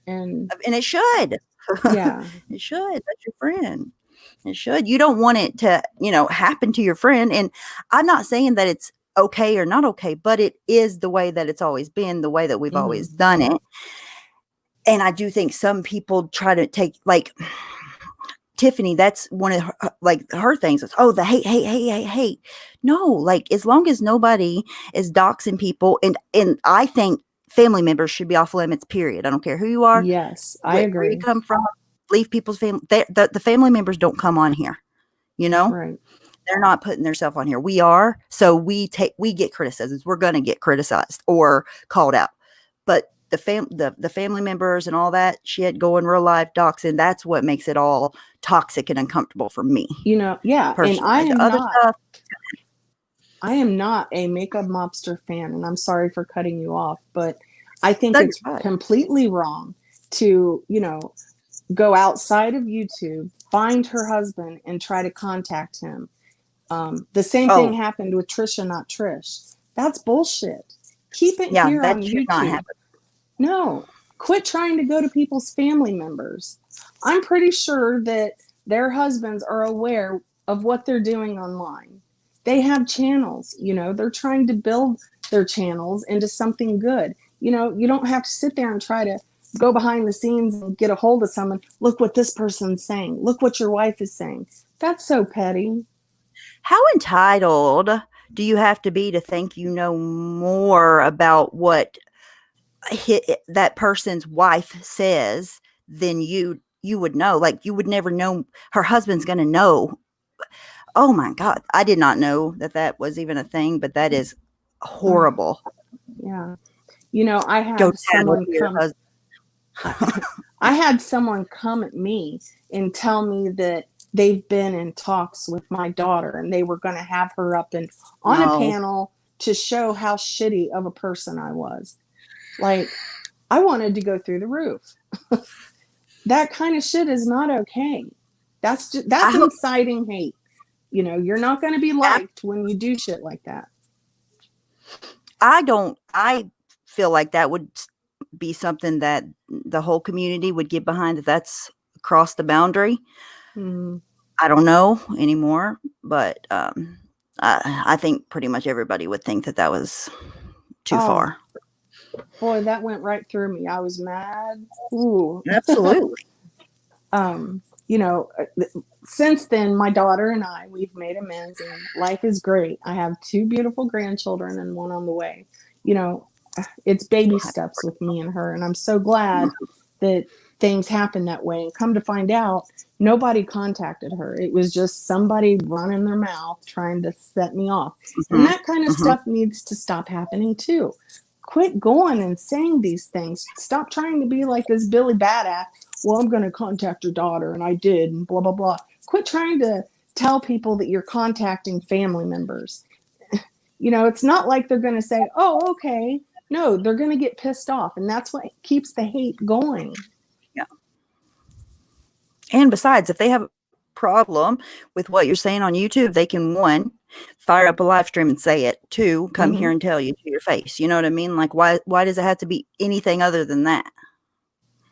And And it should. yeah, It should. That's your friend. It should. You don't want it to, happen to your friend. And I'm not saying that it's okay or not okay, but it is the way that it's always been, the way that we've mhm. always done it. And I do think some people try to take, like, Tiffany, that's one of her things. It's, oh, the hate, hate, hate, hate, hate. No, like as long as nobody is doxing people, and I think family members should be off limits. Period. I don't care who you are, Yes, I where you agree. come from. Leave people's family. The family members don't come on here. You know, Right. they're not putting themselves on here. We are, so we get criticisms. We're going to get criticized or called out, but the family members and all that shit going real life doxing, that's what makes it all toxic and uncomfortable for me Yeah, and personally. The other stuff, I am not a makeup mobster fan, and I'm sorry for cutting you off, but I think no, you're it's right. completely wrong to, go outside of YouTube, find her husband, and try to contact him. The same thing Oh, happened with Trisha, not Trish. That's bullshit. Keep it yeah, here that on should not YouTube. happen. No, quit trying to go to people's family members. I'm pretty sure that their husbands are aware of what they're doing online. They have channels, they're trying to build their channels into something good. You don't have to sit there and try to go behind the scenes and get a hold of someone. Look what this person's saying. Look what your wife is saying. That's so petty. How entitled do you have to be to think you know more about what that person's wife says than you would know? Like, you would never know. Her husband's going to know. Oh my God, I did not know that was even a thing, but that is Oh, horrible. yeah. I Go had tattle someone to your come husband. I had someone come at me and tell me that they've been in talks with my daughter and they were going to have her up and on a No, panel to show how shitty of a person I was. Like, I wanted to go through the roof. That kind of shit is not okay. I That's hope. inciting hate. You're not going to be liked when you do shit like that. I don't. I feel like that would be something that the whole community would get behind. That's across the boundary. Mm. I don't know anymore, but I think pretty much everybody would think that was too Oh, far. boy, that went right through me. I was mad. Ooh. Absolutely. um, you know, since then, my daughter and we've made amends and life is great. I have two beautiful grandchildren and one on the way. You know, it's baby steps with me and her. And I'm so glad that things happen that way. And come to find out, nobody contacted her. It was just somebody running their mouth trying to set me off. And Mm-hmm. that kind of Mm-hmm. stuff needs to stop happening too. Quit going and saying these things. Stop trying to be like this Billy Badass. Well, I'm going to contact your daughter, and I did, and blah, blah, blah. Quit trying to tell people that you're contacting family members. It's not like they're going to say, oh, okay. No, they're going to get pissed off, and that's what keeps the hate going. Yeah. And besides, if they have a problem with what you're saying on YouTube, they can, one, fire up a live stream and say it. Two, come here and tell you to your face. You know what I mean? Like, why does it have to be anything other than that?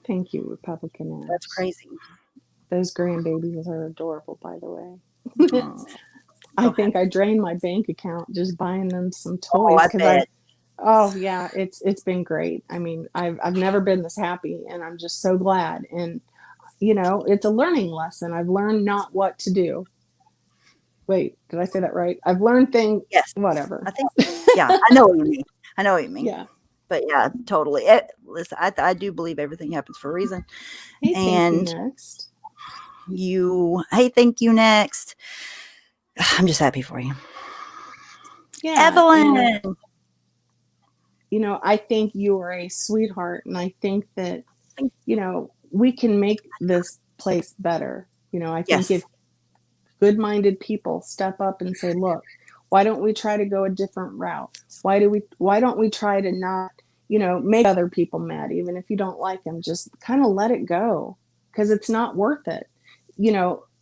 Thank you, Republican That's ass. crazy. Those grandbabies are adorable, by the way. Oh, I so think happy. I drained my bank account just buying them some Oh, toys I because bet. Oh yeah, it's been great. I mean, I've never been this happy, and I'm just so glad. And it's a learning lesson. I've learned not what to do. Wait, did I say that right? I've learned things. Yes, Whatever. I think. Yeah, I know what you mean. I know what you mean. Yeah. But yeah, totally. Listen, I do believe everything happens for a reason. Hey, thank you. And Next. hey, thank you. Next. I'm just happy for you, Yeah, and Evelyn. I think you are a sweetheart, and I think that Thank- we can make this place better. I think Yes, if good-minded people step up and say, look, why don't we try to go a different route? Why don't we try to not make other people mad, even if you don't like them? Just kind of let it go, because it's not worth it.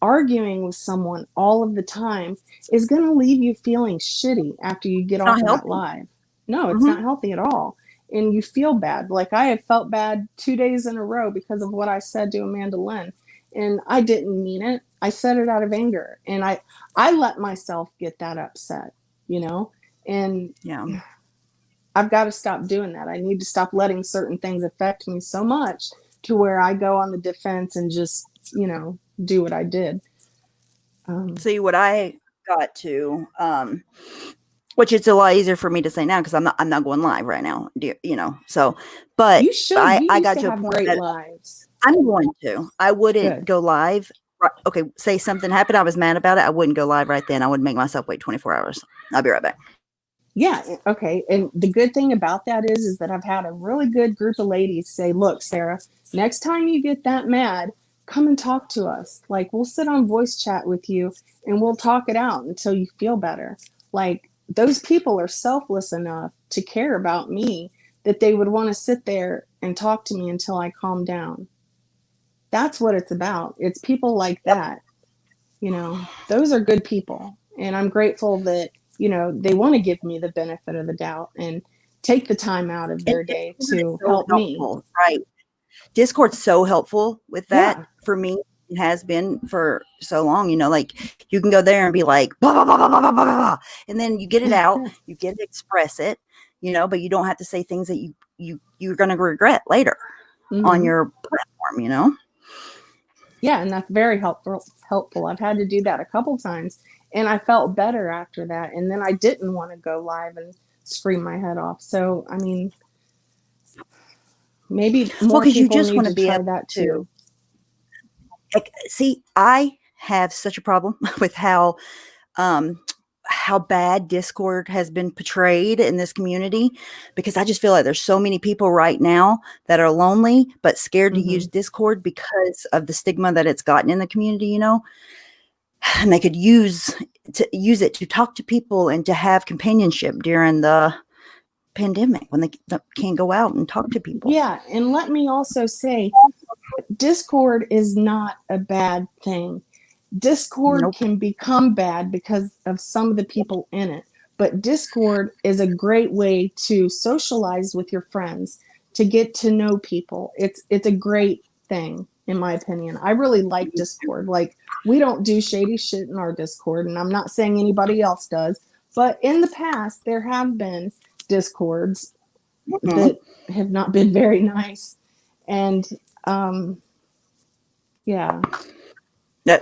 Arguing with someone all of the time is going to leave you feeling shitty after you get it's off not of that helping. live. No, it's Mm-hmm. not healthy at all, and you feel bad. Like, I have felt bad 2 days in a row because of what I said to Amanda Lynn, and I didn't mean it. I said it out of anger, and I let myself get that upset, and Yeah. I've got to stop doing that. I need to stop letting certain things affect me so much to where I go on the defense and just, do what I did. See what I got to, which it's a lot easier for me to say now because I'm not going live right now. So, but You should. I You I used got to to a have point great that lives. I'm going to. I wouldn't Good. go live. Okay, say something happened. I was mad about it. I wouldn't go live right then. I would make myself wait 24 hours. I'll be right back. Yeah. Okay. And the good thing about that is that I've had a really good group of ladies say, look, Sarah, next time you get that mad, come and talk to us. Like, we'll sit on voice chat with you and we'll talk it out until you feel better. Like, those people are selfless enough to care about me that they would want to sit there and talk to me until I calm down. That's what it's about. It's people like Yep. that. Those are good people. And I'm grateful that, they want to give me the benefit of the doubt and take the time out of And their day Discord is to so help me. helpful, right? Discord's so helpful with that Yeah. for me. It has been for so long. Like you can go there and be like, blah, blah, blah, blah, blah, blah, blah, and then you get it out. You get to express it. But you don't have to say things that you're going to regret later on Hmm. your platform. Yeah. And that's very helpful. I've had to do that a couple times and I felt better after that. And then I didn't want to go live and scream my head off. So, I mean, maybe Well, more because you people just need want to to be try able that to, too. like, see, I have such a problem with um, how bad Discord has been portrayed in this community, because I just feel like there's so many people right now that are lonely but scared to use Hmm. Discord because of the stigma that it's gotten in the community. And they could use it to talk to people and to have companionship during the pandemic when they can't go out and talk to people. Yeah. And let me also say, Discord is not a bad thing. Discord Nope. can become bad because of some of the people in it. But Discord is a great way to socialize with your friends, to get to know people. It's a great thing, in my opinion. I really like Discord. Like, we don't do shady shit in our Discord, and I'm not saying anybody else does, but in the past there have been Discords Mhm. that have not been very nice. And um yeah.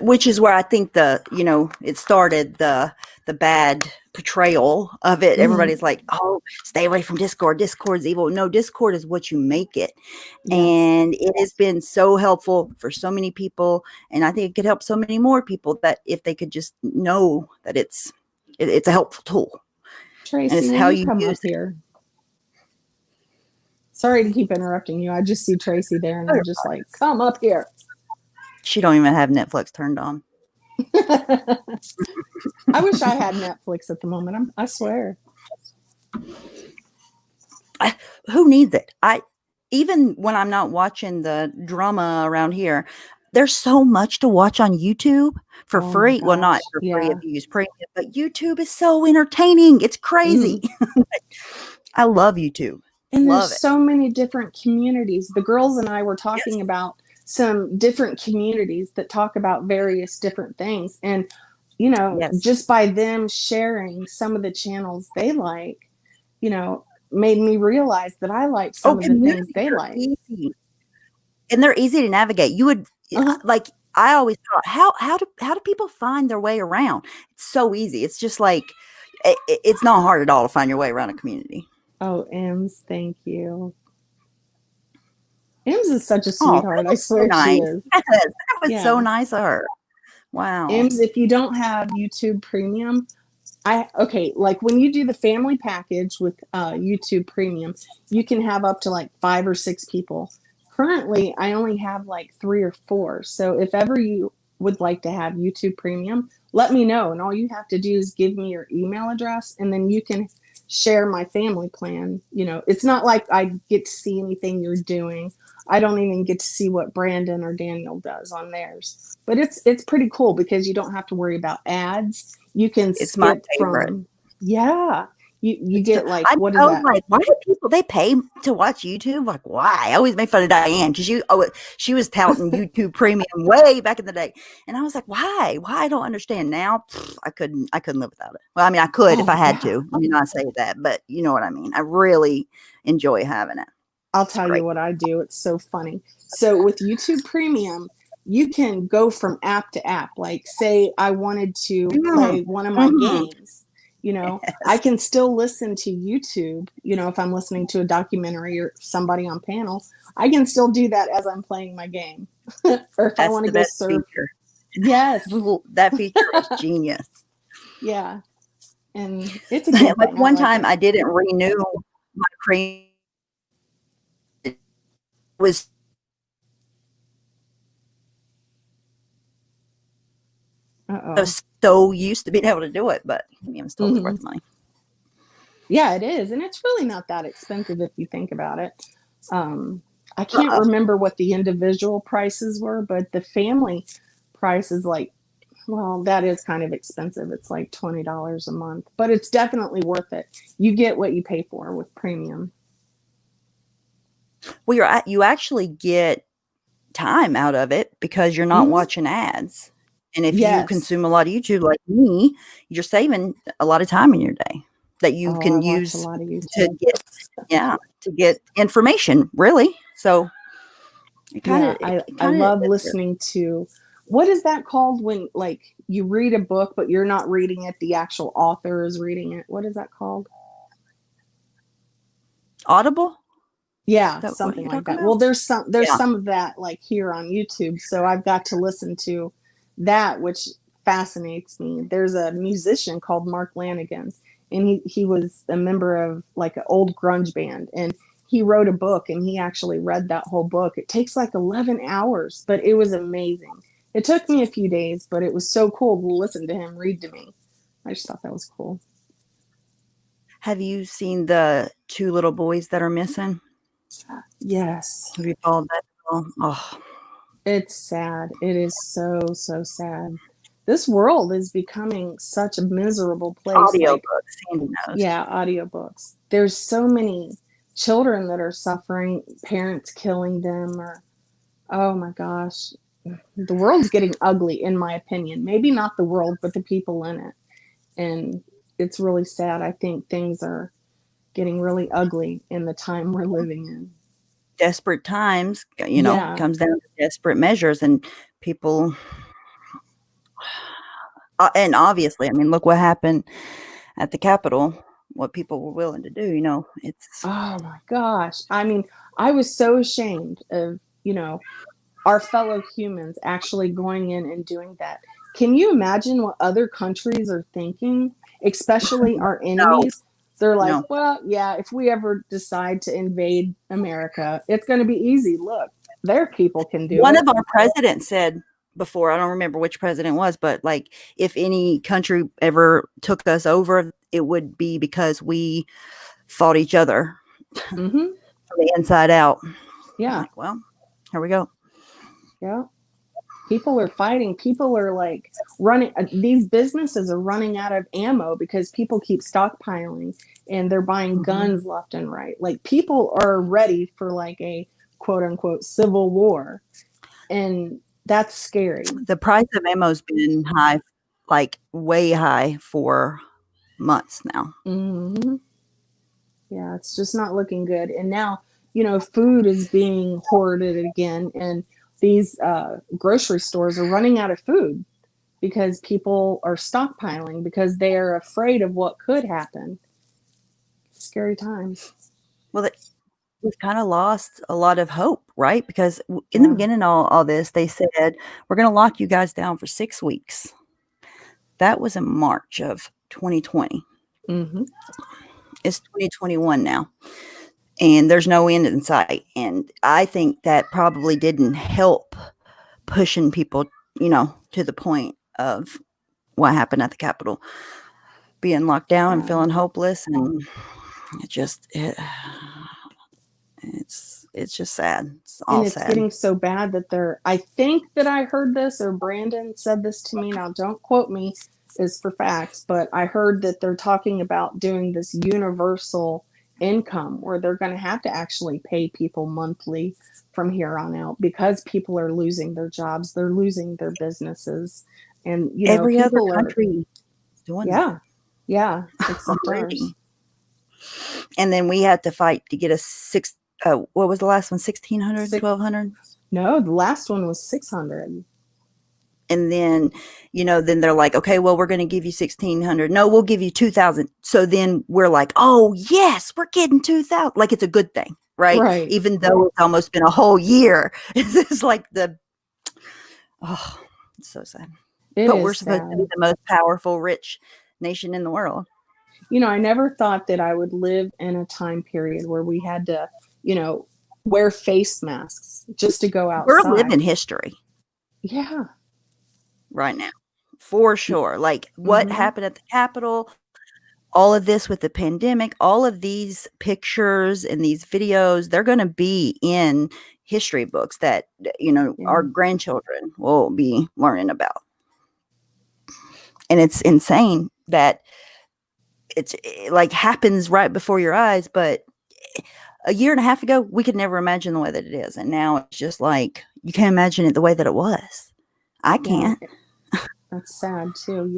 Which is where I think it started the bad portrayal of it. Hmm. Everybody's like, "Oh, stay away from Discord. Discord's evil." No, Discord is what you make it, Yes. and it has been so helpful for so many people. And I think it could help so many more people that if they could just know that it's a helpful tool, and Tracy, it's will how you you come use up it. here? Sorry to keep interrupting you. I just see Tracy there and I'm just like, come up here. She don't even have Netflix turned on. I wish I had Netflix at the moment. I swear. Who needs it? Even when I'm not watching the drama around here, there's so much to watch on YouTube for Oh my free. Well, not gosh. for free if Yeah. you use premium, but YouTube is so entertaining. It's crazy. Hmm. I love YouTube. And there's Love it. so many different communities. The girls and I were Yes. talking about some different communities that talk about various different things. And, Yes. just by them sharing some of the channels they like, you know, made me realize that I like Oh, some of the things communities they are like. easy, and they're easy to navigate. You would Uh-huh. like. I always thought, how do people find their way around? It's so easy. It's just like it's not hard at all to find your way around a community. Oh, Ems, thank you. Ems is such a Oh, that sweetheart. I was so swear she nice. is. Yes, that was so Yeah. nice of her. Wow. Ems, if you don't have YouTube Premium, okay, like when you do the family package with YouTube Premium, you can have up to like 5 or 6 people. Currently, I only have like 3 or 4. So if ever you would like to have YouTube Premium, let me know. And all you have to do is give me your email address, and then you can share my family plan. It's not like I get to see anything you're doing. I don't even get to see what Brandon or Daniel does on theirs. But it's pretty cool because you don't have to worry about ads. You can It's my skip favorite. from, yeah, you It's get like, I'm what is so that? like, why do people they pay to watch YouTube? Like, why? I always make fun of Diane because she was touting YouTube Premium way back in the day, and I was like, why? Why? I don't understand now. I couldn't live without it. Well, I mean, I could if Oh I had yeah. to. Let me not say that, but you know what I mean. I really enjoy having it. I'll It's tell you great. what I do. It's so funny. So with YouTube Premium, you can go from app to app. Like, say I wanted to Mm, play one of my mhm. games, I Yes, can still listen to YouTube. If I'm listening to a documentary or somebody on panel, I can still do that as I'm playing my game. Or if I that's want to the go best surf. feature. Yes. That feature is genius. Yeah. And it's a good Like thing. I one like time, it. I didn't renew my premium. It was Uh-oh. so used to being able to do it, but I mean, still was Hmm. worth the money. Yeah, it is. And it's really not that expensive if you think about it. Um, I can't Uh-uh. remember what the individual prices were, but the family price is like, well, that is kind of expensive. It's like $20 a month, but it's definitely worth it. You get what you pay for with premium. Well, you actually get time out of it because you're not Hmm. watching ads. And if you Yes. consume a lot of YouTube like me, you're saving a lot of time in your day that you Oh, I can watch a use lot of to YouTube. get, yeah, to get information, really. So it kind of Yeah, it, I kind of love listening to, what is that called when like you read a book but you're not reading it, the actual author is reading it. What is that called? Audible. Is Yeah, that what something you're like talking that. about? Well, there's Yeah. some of that like here on YouTube, so I've got to listen to that, which fascinates me. There's a musician called Mark Lanigan, and he was a member of like an old grunge band, and he wrote a book, and he actually read that whole book. It takes like 11 hours, but it was amazing. It took me a few days, but it was so cool to listen to him read to me. I just thought that was cool. Have you seen the two little boys that are missing? Yes. Have you followed that at all? Oh, It's sad. It is so, so sad. This world is becoming such a miserable place. Like, audiobooks. Sandy knows. yeah, audiobooks. There's so many children that are suffering, parents killing them, or, oh my gosh. The world's getting ugly, in my opinion. Maybe not the world, but the people in it. And it's really sad. I think things are getting really ugly in the time we're living in. Desperate times, Yeah. comes down to desperate measures, and people, and obviously, I mean, look what happened at the Capitol, what people were willing to do, it's Oh my gosh. I mean, I was so ashamed of, our fellow humans actually going in and doing that. Can you imagine what other countries are thinking, especially our no, enemies? They're like, no. well, yeah, if we ever decide to invade America, it's going to be easy. Look, their people can do One it. of our presidents said before, I don't remember which president was, but like, if any country ever took us over, it would be because we fought each other Hmm. from the inside out. I'm Yeah. like, well, here we go. Yeah. People are fighting. People are like running. These businesses are running out of ammo because people keep stockpiling and they're buying Mhm. guns left and right. Like people are ready for like a quote unquote civil war. And that's scary. The price of ammo's been high, like way high for months now. Hmm. Yeah, it's just not looking good. And now, food is being hoarded again, and these grocery stores are running out of food because people are stockpiling because they are afraid of what could happen. Scary times. Well, we've kind of lost a lot of hope, right? Because in the Yeah. beginning of all this, they said, we're going to lock you guys down for 6 weeks. That was in March of 2020. Mm-hmm. It's 2021 now, and there's no end in sight. And I think that probably didn't help pushing people, to the point of what happened at the Capitol, being locked down and feeling hopeless. And it's just sad. It's And all it's sad. getting so bad that I think that I heard this, or Brandon said this to me. Now, don't quote me, is for facts, but I heard that they're talking about doing this universal income where they're going to have to actually pay people monthly from here on out because people are losing their jobs, they're losing their businesses, and Every other people are, country is doing that yeah, except ours. already. And then we had to fight to get what was the last one? 1,600, 1,200? No, the last one was 600. And then, then they're like, okay, well, we're going to give you 1,600. No, we'll give you 2,000. So then we're like, oh yes, we're getting 2,000. Like it's a good thing, right? Right. Even though it's almost been a whole year. It's like it's so sad. But we're supposed to be the most powerful, rich nation in the world. I never thought that I would live in a time period where we had to, wear face masks just to go outside. We're living history. Yeah. Right now, for sure. Like what happened at the Capitol, all of this with the pandemic, all of these pictures and these videos, they're going to be in history books that, our grandchildren will be learning about. And it's insane that it's like happens right before your eyes. But a year and a half ago, we could never imagine the way that it is. And now it's just like, you can't imagine it the way that it was. I can't. Yeah. That's sad too.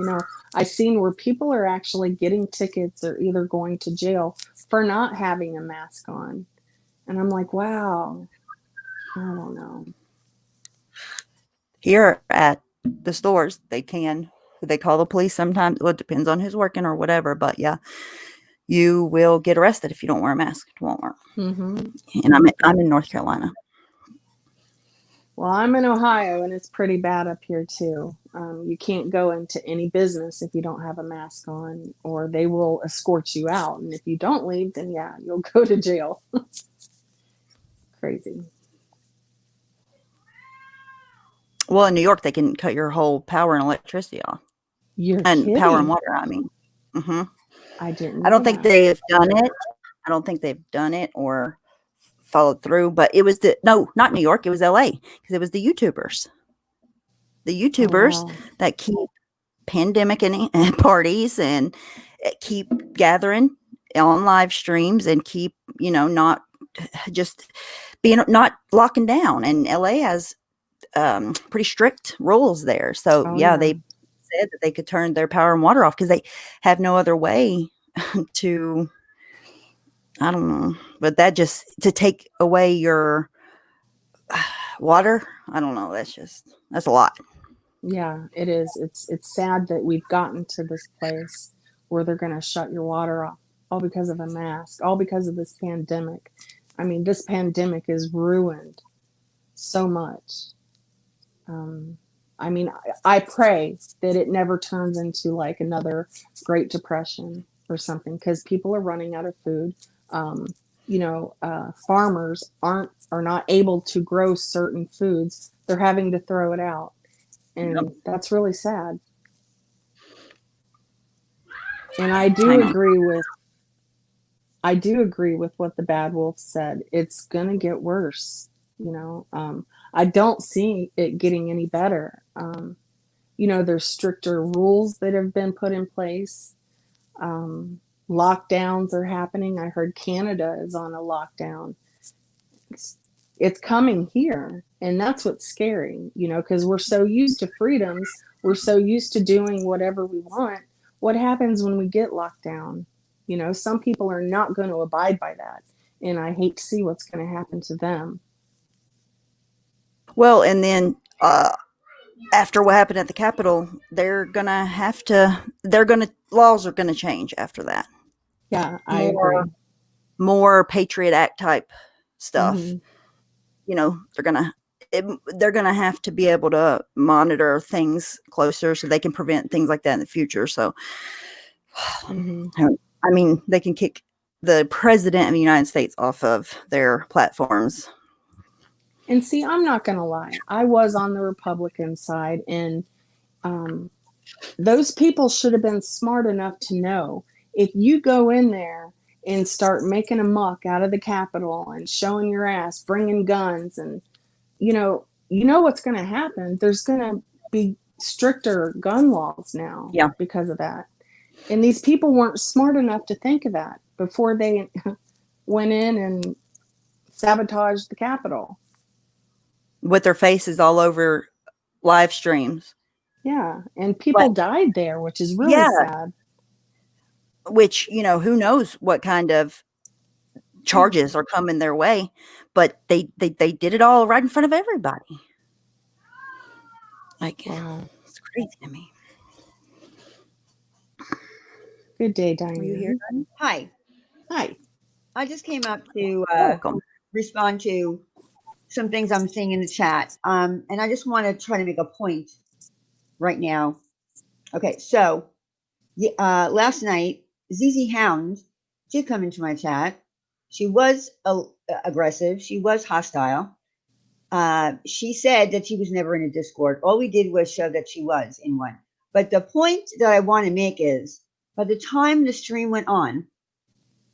I've seen where people are actually getting tickets or either going to jail for not having a mask on. And I'm like, wow, I don't know. Here at the stores, they call the police sometimes. Well, it depends on who's working or whatever. But yeah, you will get arrested if you don't wear a mask at Walmart. Mm-hmm. And I'm in North Carolina. Well, I'm in Ohio, and it's pretty bad up here too. You can't go into any business if you don't have a mask on, or they will escort you out. And if you don't leave, then yeah, you'll go to jail. Crazy. Well, in New York, they can cut your whole power and electricity off. You're kidding. Power and water, I mean. Mm-hmm. I didn't. I don't think they've done it. I don't think they've done it or followed through. But it was not New York. It was LA, because it was the YouTubers. The YouTubers that keep pandemic and parties and keep gathering on live streams and keep, not just not locking down. And LA has pretty strict rules there. So they said that they could turn their power and water off because they have no other way to, I don't know, but that just to take away your water. I don't know. That's a lot. Yeah, it is. It's sad that we've gotten to this place where they're going to shut your water off, all because of a mask, all because of this pandemic. I mean, this pandemic has ruined so much. I mean, I pray that it never turns into like another Great Depression or something, because people are running out of food. Farmers are not able to grow certain foods. They're having to throw it out. And that's really sad. And I do agree with what the Bad Wolf said. It's going to get worse. I don't see it getting any better. There's stricter rules that have been put in place. Lockdowns are happening. I heard Canada is on a lockdown. It's coming here. And that's what's scary, because we're so used to freedoms. We're so used to doing whatever we want. What happens when we get locked down? You know, some people are not going to abide by that. And I hate to see what's going to happen to them. Well, and then after what happened at the Capitol, laws are gonna change after that. Yeah, I More agree. more Patriot Act type stuff. Hmm. You know, they're gonna have to be able to monitor things closer so they can prevent things like that in the future. So, Hmm. I mean, they can kick the president of the United States off of their platforms. And see, I'm not going to lie. I was on the Republican side, and um, those people should have been smart enough to know if you go in there and start making a muck out of the Capitol and showing your ass, bringing guns, and you know what's going to happen. There's going to be stricter gun laws now Yeah, because of that. And these people weren't smart enough to think of that before they went in and sabotaged the Capitol. with their faces all over live streams. Yeah, and But people died there, which is really yeah, sad. which, you know, who knows what kind of charges are coming their way, but they did it all right in front of everybody. Like, Wow. it's crazy to me. Good day, Are you here, Diane. Diane? Hi. Hi. I just came up to Welcome. respond to some things I'm seeing in the chat. And I just want to try to make a point right now. Okay, so last night, ZZ Hound did come into my chat. She was aggressive. She was hostile. She said that she was never in a Discord. All we did was show that she was in one. But the point that I want to make is, by the time the stream went on,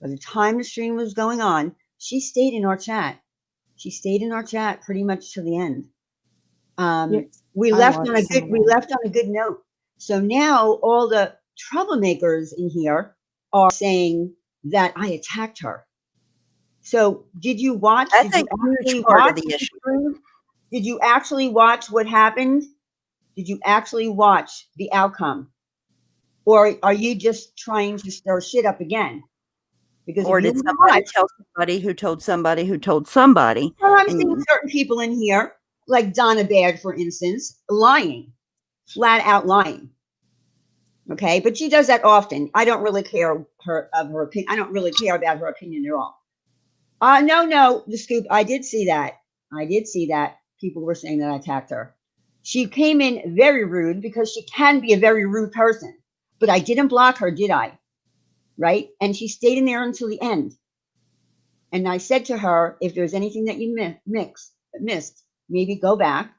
by the time the stream was going on, she stayed in our chat. She stayed in our chat pretty much to the end. Yeah, we I left watched some of that. left on a good note. So now all the troublemakers in here are saying that I attacked her. So did you watch? That's Did a you huge actually part of watch the the issue. stream? Did you actually watch what happened? Did you actually watch the outcome? Or are you just trying to stir shit up again? Because Or if you did somebody watch, tell somebody who told somebody who told somebody? well, I'm seeing And certain people in here, like Donna Baird, for instance, lying, flat out lying. Okay, but she does that often. I don't really care her opinion. I don't really care about her opinion at all. No, the scoop. I did see that. I did see that people were saying that I attacked her. She came in very rude because she can be a very rude person. But I didn't block her, did I? Right? And she stayed in there until the end. And I said to her, if there's anything that you missed, maybe go back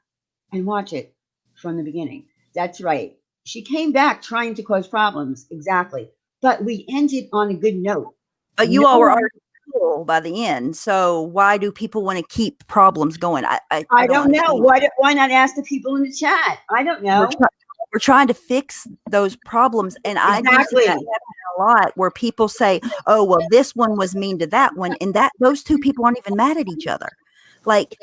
and watch it from the beginning. That's right. She came back trying to cause problems. Exactly. But we ended on a good note. but you all were already cool by the end. So why do people want to keep problems going? I don't know. understand. Why not ask the people in the chat? I don't know. We're trying to fix those problems, and I do see that a lot where people say, "Oh, well, this one was mean to that one," and that those two people aren't even mad at each other. Like,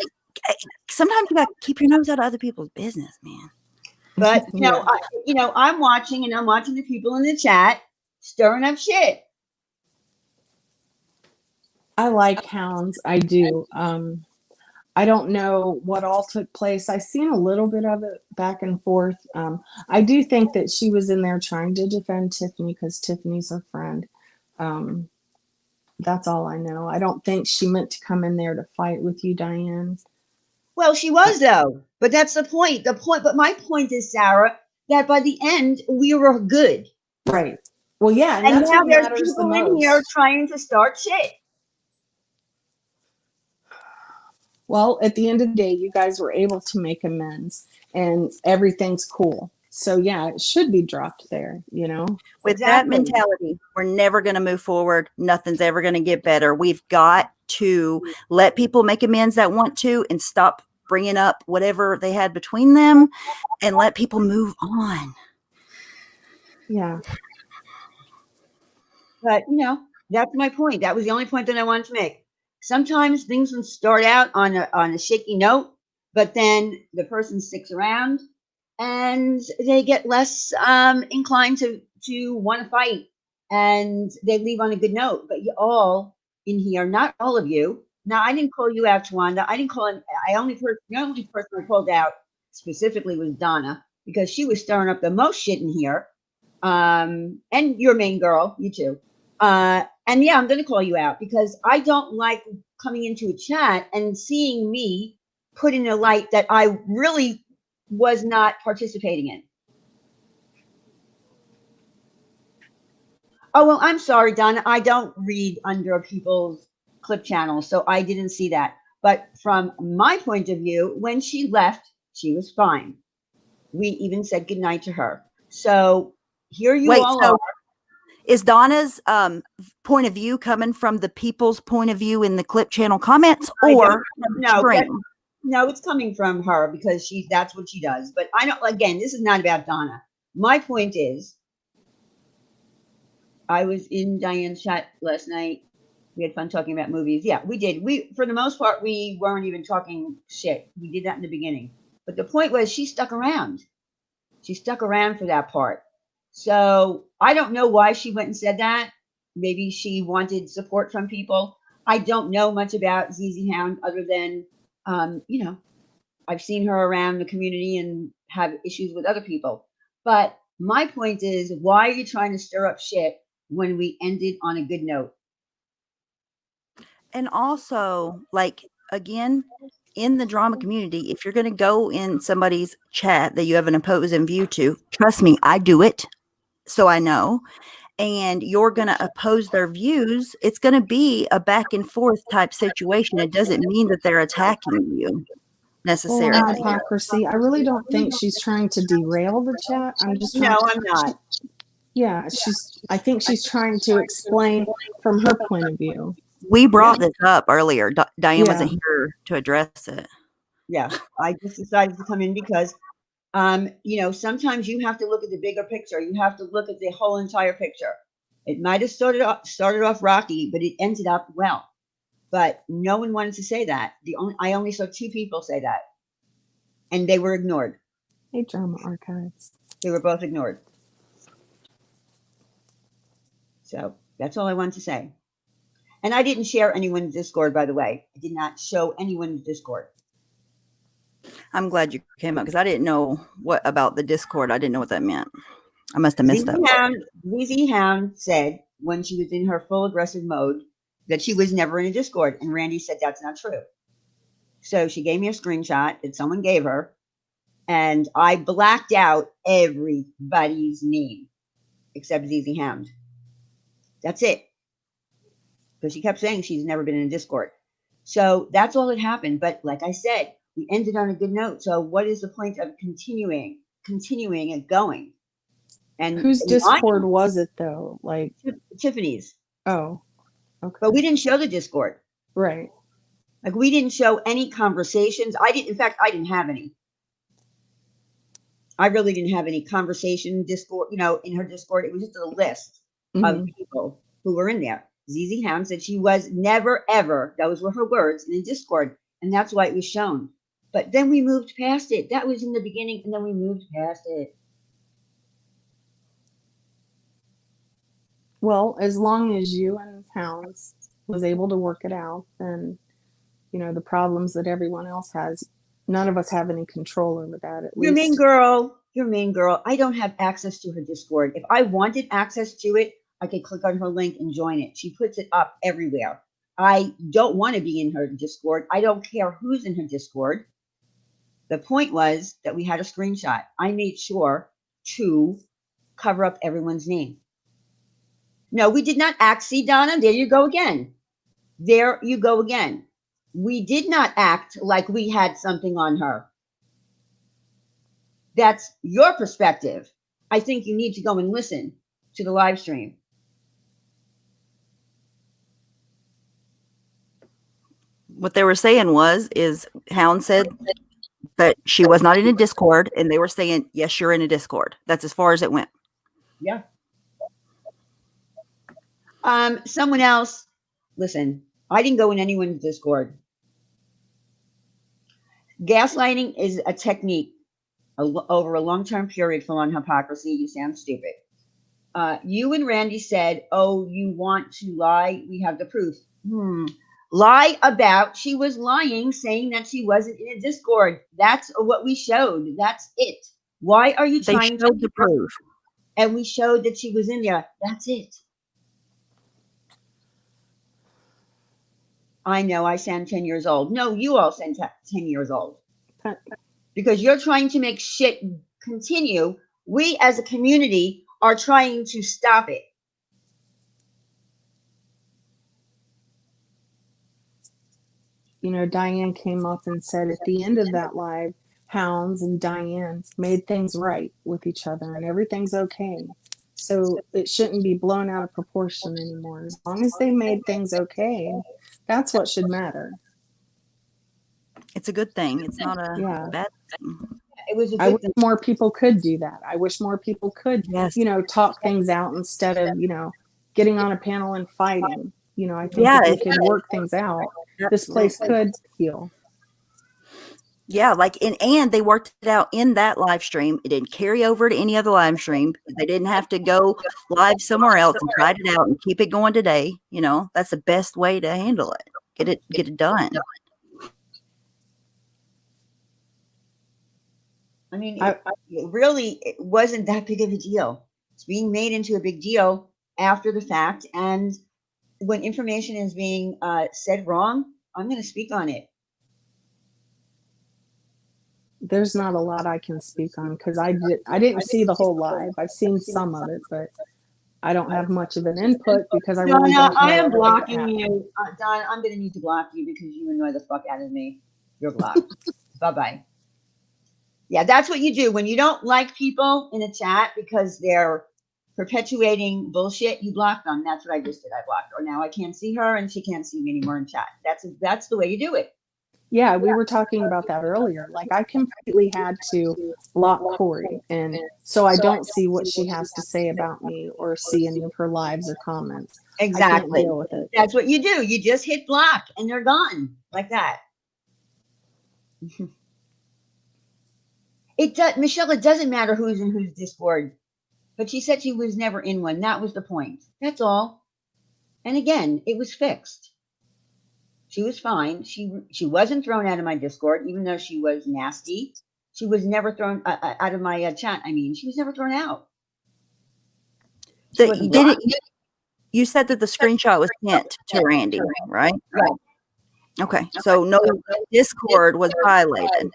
sometimes you got to keep your nose out of other people's business, man. But Yeah. I'm watching, and I'm watching the people in the chat stirring up shit. I like hounds. I do. I don't know what all took place. I've seen a little bit of it back and forth. I do think that she was in there trying to defend Tiffany because Tiffany's her friend. That's all I know. I don't think she meant to come in there to fight with you, Diane. Well, she was though, but that's the point. But my point is, Sarah, that by the end we were good. Right. Well, yeah, and And that's now what there's matters the people in here most. trying to start shit. Well, at the end of the day, you guys were able to make amends and everything's cool. So yeah, it should be dropped there, you know? With that mentality, we're never going to move forward. Nothing's ever going to get better. We've got to let people make amends that want to and stop bringing up whatever they had between them and let people move on. Yeah. But that's my point. That was the only point that I wanted to make. Sometimes things can start out on a shaky note, but then the person sticks around and they get less inclined to want to fight. and they leave on a good note. But you all in here, not all of you. Now, I didn't call you out, Tawanda. I didn't call. The only person I called out specifically was Donna, because she was stirring up the most shit in here. And your main girl, you too. And yeah, I'm going to call you out because I don't like coming into a chat and seeing me put in a light that I really was not participating in. Oh, well, I'm sorry, Donna. I don't read under people's clip channels, so I didn't see that. But from my point of view, when she left, she was fine. We even said goodnight to her. So here you all are. Is Donna's point of view coming from the people's point of view in the clip channel comments, or no, it's coming from her because that's what she does. But I don't, again, this is not about Donna. My point is, I was in Diane's chat last night. We had fun talking about movies. Yeah, we did. For the most part, we weren't even talking shit. We did that in the beginning. But the point was, she stuck around. She stuck around for that part. So I don't know why she went and said that. Maybe she wanted support from people. I don't know much about ZZ Hound other than, I've seen her around the community and have issues with other people. But my point is, why are you trying to stir up shit when we ended on a good note? And also, like, again, in the drama community, if you're going to go in somebody's chat that you have an opposing view to, trust me, I do it. So I know. And you're going to oppose their views. It's going to be a back and forth type situation. It doesn't mean that they're attacking you necessarily. Well, hypocrisy. I really don't think she's trying to derail the chat. I'm just trying. No, I'm not. I think she's trying to explain from her point of view. We brought this up earlier. Diane wasn't here to address it. Yeah, I just decided to come in because, sometimes you have to look at the bigger picture. You have to look at the whole entire picture. It might have started off rocky, but it ended up well. But no one wanted to say that. I only saw 2 people say that, and they were ignored. Hey, Drama Archives. They were both ignored. So that's all I wanted to say. And I didn't share anyone's Discord, by the way. I did not show anyone's Discord. I'm glad you came up because I didn't know what about the Discord. I didn't know what that meant. I must have missed that. ZZ Hound said when she was in her full aggressive mode that she was never in a Discord. And Randy said that's not true. So she gave me a screenshot that someone gave her. And I blacked out everybody's name except ZZ Hound. That's it. Because she kept saying she's never been in a Discord. So that's all that happened. But like I said, we ended on a good note. So what is the point of continuing and going? And whose Discord was it though? Like Tiffany's. Oh, okay. But we didn't show the Discord. Right. Like we didn't show any conversations. In fact, I didn't have any. I really didn't have any conversation Discord, in her Discord. It was just a list of people who were in there. ZZ Hound said she was never, ever, those were her words, in a Discord. And that's why it was shown. But then we moved past it. That was in the beginning, and then we moved past it. Well, as long as you and Hounds was able to work it out, then, the problems that everyone else has, none of us have any control over that. Your main girl, I don't have access to her Discord. If I wanted access to it, I could click on her link and join it. She puts it up everywhere. I don't want to be in her Discord. I don't care who's in her Discord. The point was that we had a screenshot. I made sure to cover up everyone's name. No, we did not act. See, Donna, there you go again. There you go again. We did not act like we had something on her. That's your perspective. I think you need to go and listen to the live stream. What they were saying is Hound said that she was not in a Discord, and they were saying, yes, you're in a Discord. That's as far as it went. Yeah. Someone else, listen, I didn't go in anyone's Discord. Gaslighting is a technique over a long-term period full on hypocrisy. You sound stupid. You and Randy said, "Oh, you want to lie? We have the proof." Lie about she was lying, saying that she wasn't in a Discord. That's what we showed. That's it. Why are you They trying showed to? the proof. And we showed that she was in there. That's it. I know I sound 10 years old. No, you all sound 10 years old. Because you're trying to make shit continue. We as a community are trying to stop it. You know, Diane came up and said at the end of that live, Hounds and Diane made things right with each other and everything's okay. So it shouldn't be blown out of proportion anymore. As long as they made things okay, that's what should matter. It's a good thing. It's not a bad thing. It was a I good wish thing. more people could do that. I wish more people could, Yes. you know, talk things out instead of, you know, getting on a panel and fighting. You know, I think Yeah, if we could work things out, this place could heal. Yeah, like and they worked it out in that live stream. It didn't carry over to any other live stream. They didn't have to go live somewhere else and try it out and keep it going today. You know, that's the best way to handle it. Get it done. I mean, it wasn't that big of a deal. It's being made into a big deal after the fact. And when information is being said wrong, I'm going to speak on it. There's not a lot I can speak on because I didn't see the whole live. I've seen some of it, but I don't have much of an input because I really don't know. I am blocking you. Don, I'm going to need to block you because you annoy the fuck out of me. You're blocked. Bye-bye. Yeah, that's what you do. When you don't like people in a chat because they're perpetuating bullshit, you block them. That's what I just did. I blocked her. Now I can't see her and she can't see me anymore in chat. That's the way you do it. Yeah, we were talking about that earlier. Like I completely had to block Corey, and so I don't see what she has to say about me or see any of her lives or comments. Exactly. I can't deal with it. That's what you do. You just hit block and they're gone like that. Michelle, it doesn't matter who's in whose Discord, but she said she was never in one. That was the point. That's all. And again, it was fixed. She was fine. She wasn't thrown out of my Discord, even though she was nasty. She was never thrown out of my chat. I mean, she was never thrown out. You said that the screenshot was sent to Randy, right? Right. Okay, so no Discord was violated.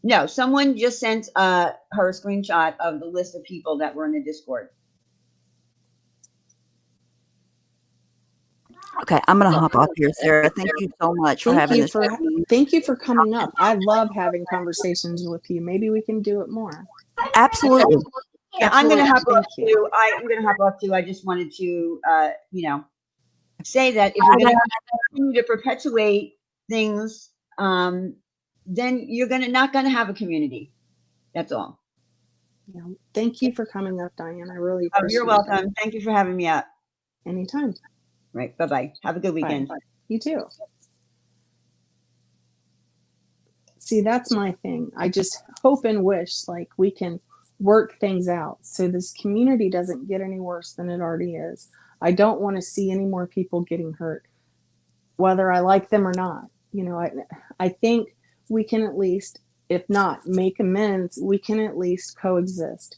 No, someone just sent her a screenshot of the list of people that were in the Discord. Okay, I'm going to hop off here, Sarah. Thank you so much for having this. Thank you for coming up. I love having conversations with you. Maybe we can do it more. Absolutely. Yeah, I'm going to hop off too. I'm going to hop off too. I just wanted to, say that if we're going to continue to perpetuate things, then you're not going to have a community. That's all. Yeah. Thank you for coming up, Diane. I really appreciate it. You're welcome. Thank you for having me up. Anytime. Right. Bye-bye. Have a good weekend. Bye. You too. See, that's my thing. I just hope and wish like we can work things out so this community doesn't get any worse than it already is. I don't want to see any more people getting hurt, whether I like them or not. You know, I think we can at least, if not make amends, we can at least coexist.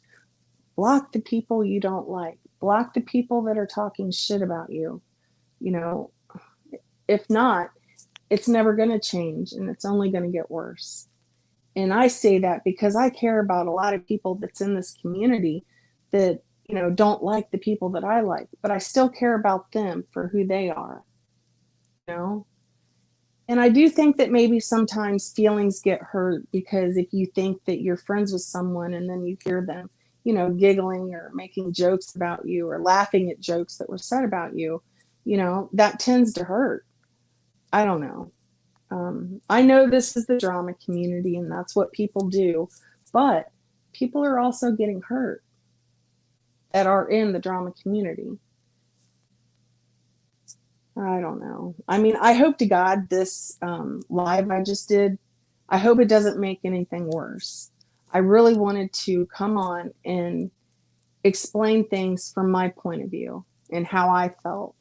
Block the people you don't like. Block the people that are talking shit about you. You know, if not, it's never going to change and it's only going to get worse. And I say that because I care about a lot of people that's in this community that, you know, don't like the people that I like, but I still care about them for who they are, you know? And I do think that maybe sometimes feelings get hurt because if you think that you're friends with someone and then you hear them, you know, giggling or making jokes about you or laughing at jokes that were said about you, you know, that tends to hurt. I don't know. I know this is the drama community and that's what people do, but people are also getting hurt that are in the drama community. I don't know. I mean, I hope to God this live I just did, I hope it doesn't make anything worse. I really wanted to come on and explain things from my point of view and how I felt.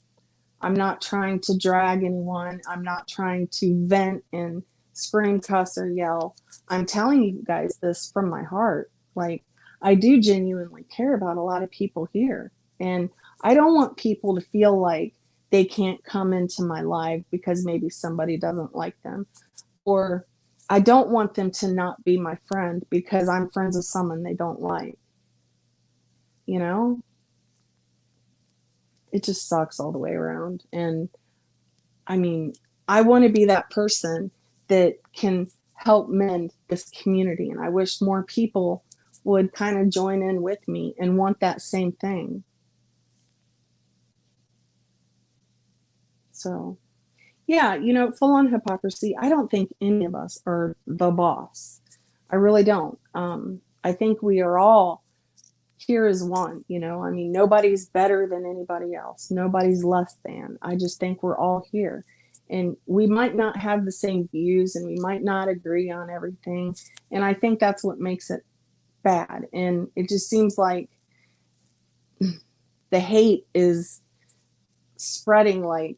I'm not trying to drag anyone. I'm not trying to vent and scream, cuss, or yell. I'm telling you guys this from my heart. Like, I do genuinely care about a lot of people here. And I don't want people to feel like they can't come into my live because maybe somebody doesn't like them. Or I don't want them to not be my friend because I'm friends with someone they don't like. You know? It just sucks all the way around. And I mean, I want to be that person that can help mend this community. And I wish more people would kind of join in with me and want that same thing. So, yeah, full on hypocrisy. I don't think any of us are the boss. I really don't. I think we are all here as one, I mean, nobody's better than anybody else. Nobody's less than. I just think we're all here. And we might not have the same views and we might not agree on everything. And I think that's what makes it bad. And it just seems like the hate is spreading like,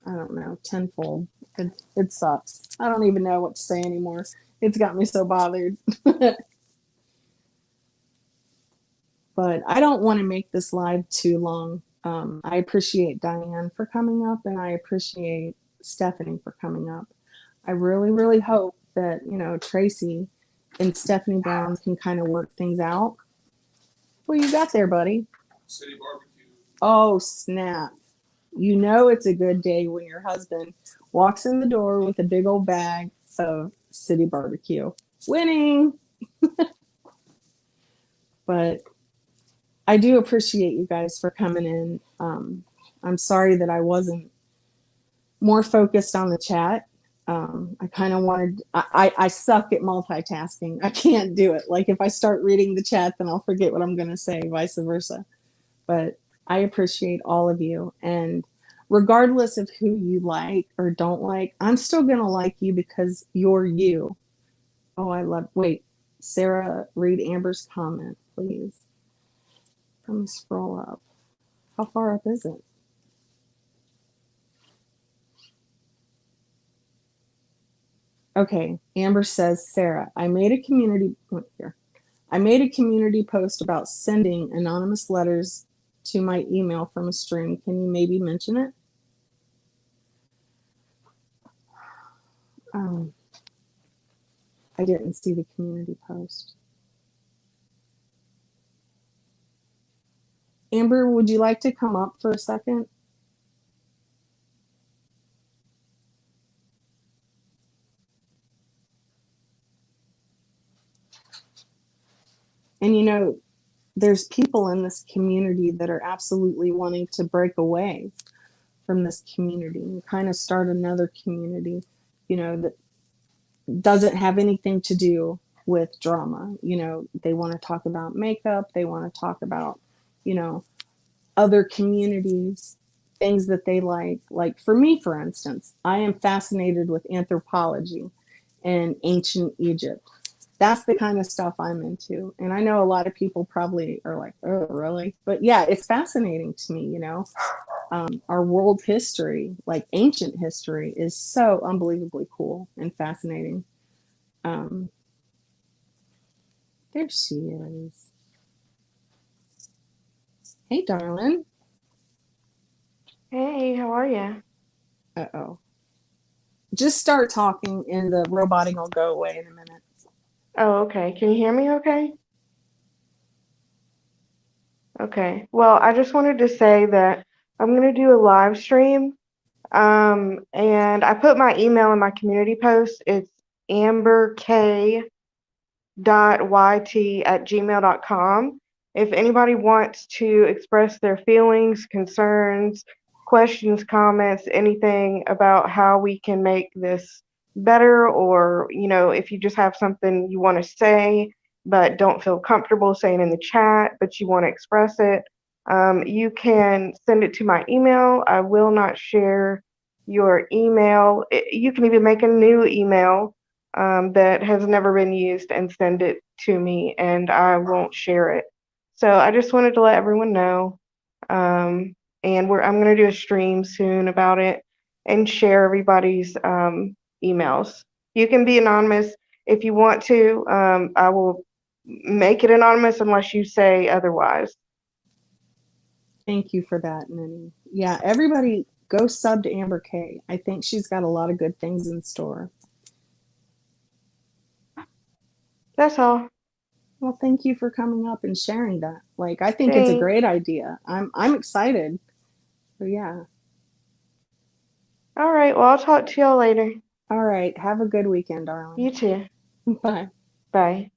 I don't know, tenfold. It sucks. I don't even know what to say anymore. It's got me so bothered. But I don't want to make this live too long. I appreciate Diane for coming up, and I appreciate Stephanie for coming up. I really, really hope that, Tracy and Stephanie Brown can kind of work things out. What you got there, buddy? City barbecue. Oh, snap. It's a good day when your husband walks in the door with a big old bag of city barbecue. Winning! But I do appreciate you guys for coming in. I'm sorry that I wasn't more focused on the chat. I kind of wanted, I suck at multitasking. I can't do it. Like if I start reading the chat, then I'll forget what I'm going to say, vice versa. But I appreciate all of you. And regardless of who you like or don't like, I'm still going to like you because you're you. Oh, wait, Sarah, read Amber's comment, please. Let me scroll up. How far up is it? Okay, Amber says, Sarah, I made a community post about sending anonymous letters to my email from a stream. Can you maybe mention it? I didn't see the community post. Amber, would you like to come up for a second? And there's people in this community that are absolutely wanting to break away from this community and kind of start another community, that doesn't have anything to do with drama. They want to talk about makeup. They want to talk about, other communities, things that they like. Like for me, for instance, I am fascinated with anthropology and ancient Egypt. That's the kind of stuff I'm into. And I know a lot of people probably are like, oh, really? But yeah, it's fascinating to me, our world history, like ancient history, is so unbelievably cool and fascinating. There she is. Hey, darling. Hey, how are you? Uh-oh. Just start talking and the roboting will go away in a minute. Oh, okay. Can you hear me okay? Okay. Well, I just wanted to say that I'm going to do a live stream. And I put my email in my community post. It's amberk.yt@gmail.com. If anybody wants to express their feelings, concerns, questions, comments, anything about how we can make this better, or, if you just have something you want to say but don't feel comfortable saying in the chat, but you want to express it, you can send it to my email. I will not share your email. You can even make a new email that has never been used and send it to me, and I won't share it. So I just wanted to let everyone know. And I'm going to do a stream soon about it and share everybody's emails. You can be anonymous if you want to. I will make it anonymous unless you say otherwise. Thank you for that, Minnie. Yeah, everybody go sub to Amber K. I think she's got a lot of good things in store. That's all. Well, thank you for coming up and sharing that. Like, I think it's a Thanks. great idea. I'm excited. So yeah. All right. Well, I'll talk to y'all later. All right. Have a good weekend, darling. You too. Bye. Bye.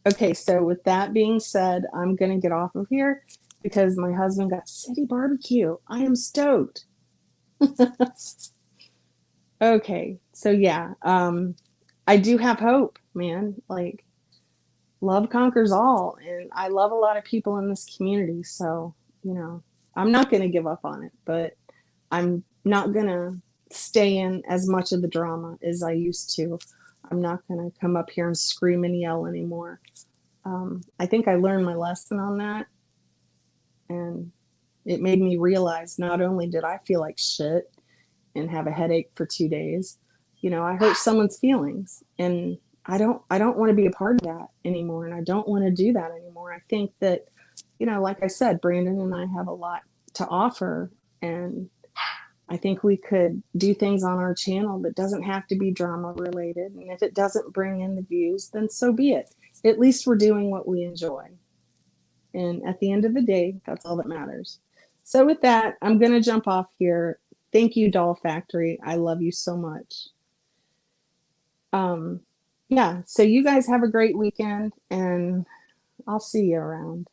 Okay, so with that being said, I'm going to get off of here because my husband got city barbecue. I am stoked. Okay, so yeah, I do have hope, man. Like, love conquers all, and I love a lot of people in this community. So, I'm not going to give up on it, but I'm not going to stay in as much of the drama as I used to. I'm not going to come up here and scream and yell anymore. I think I learned my lesson on that, and it made me realize not only did I feel like shit and have a headache for 2 days, I hurt someone's feelings, and I don't want to be a part of that anymore, and I don't want to do that anymore. I think that, like I said, Brandon and I have a lot to offer, and I think we could do things on our channel that doesn't have to be drama related. And if it doesn't bring in the views, then so be it. At least we're doing what we enjoy. And at the end of the day, that's all that matters. So with that, I'm going to jump off here. Thank you, Doll Factory. I love you so much. Yeah, so you guys have a great weekend, and I'll see you around.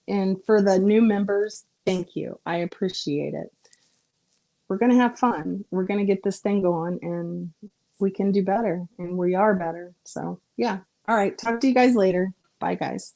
And for the new members, thank you. I appreciate it. We're going to have fun. We're going to get this thing going, and we can do better, and we are better. So yeah. All right. Talk to you guys later. Bye, guys.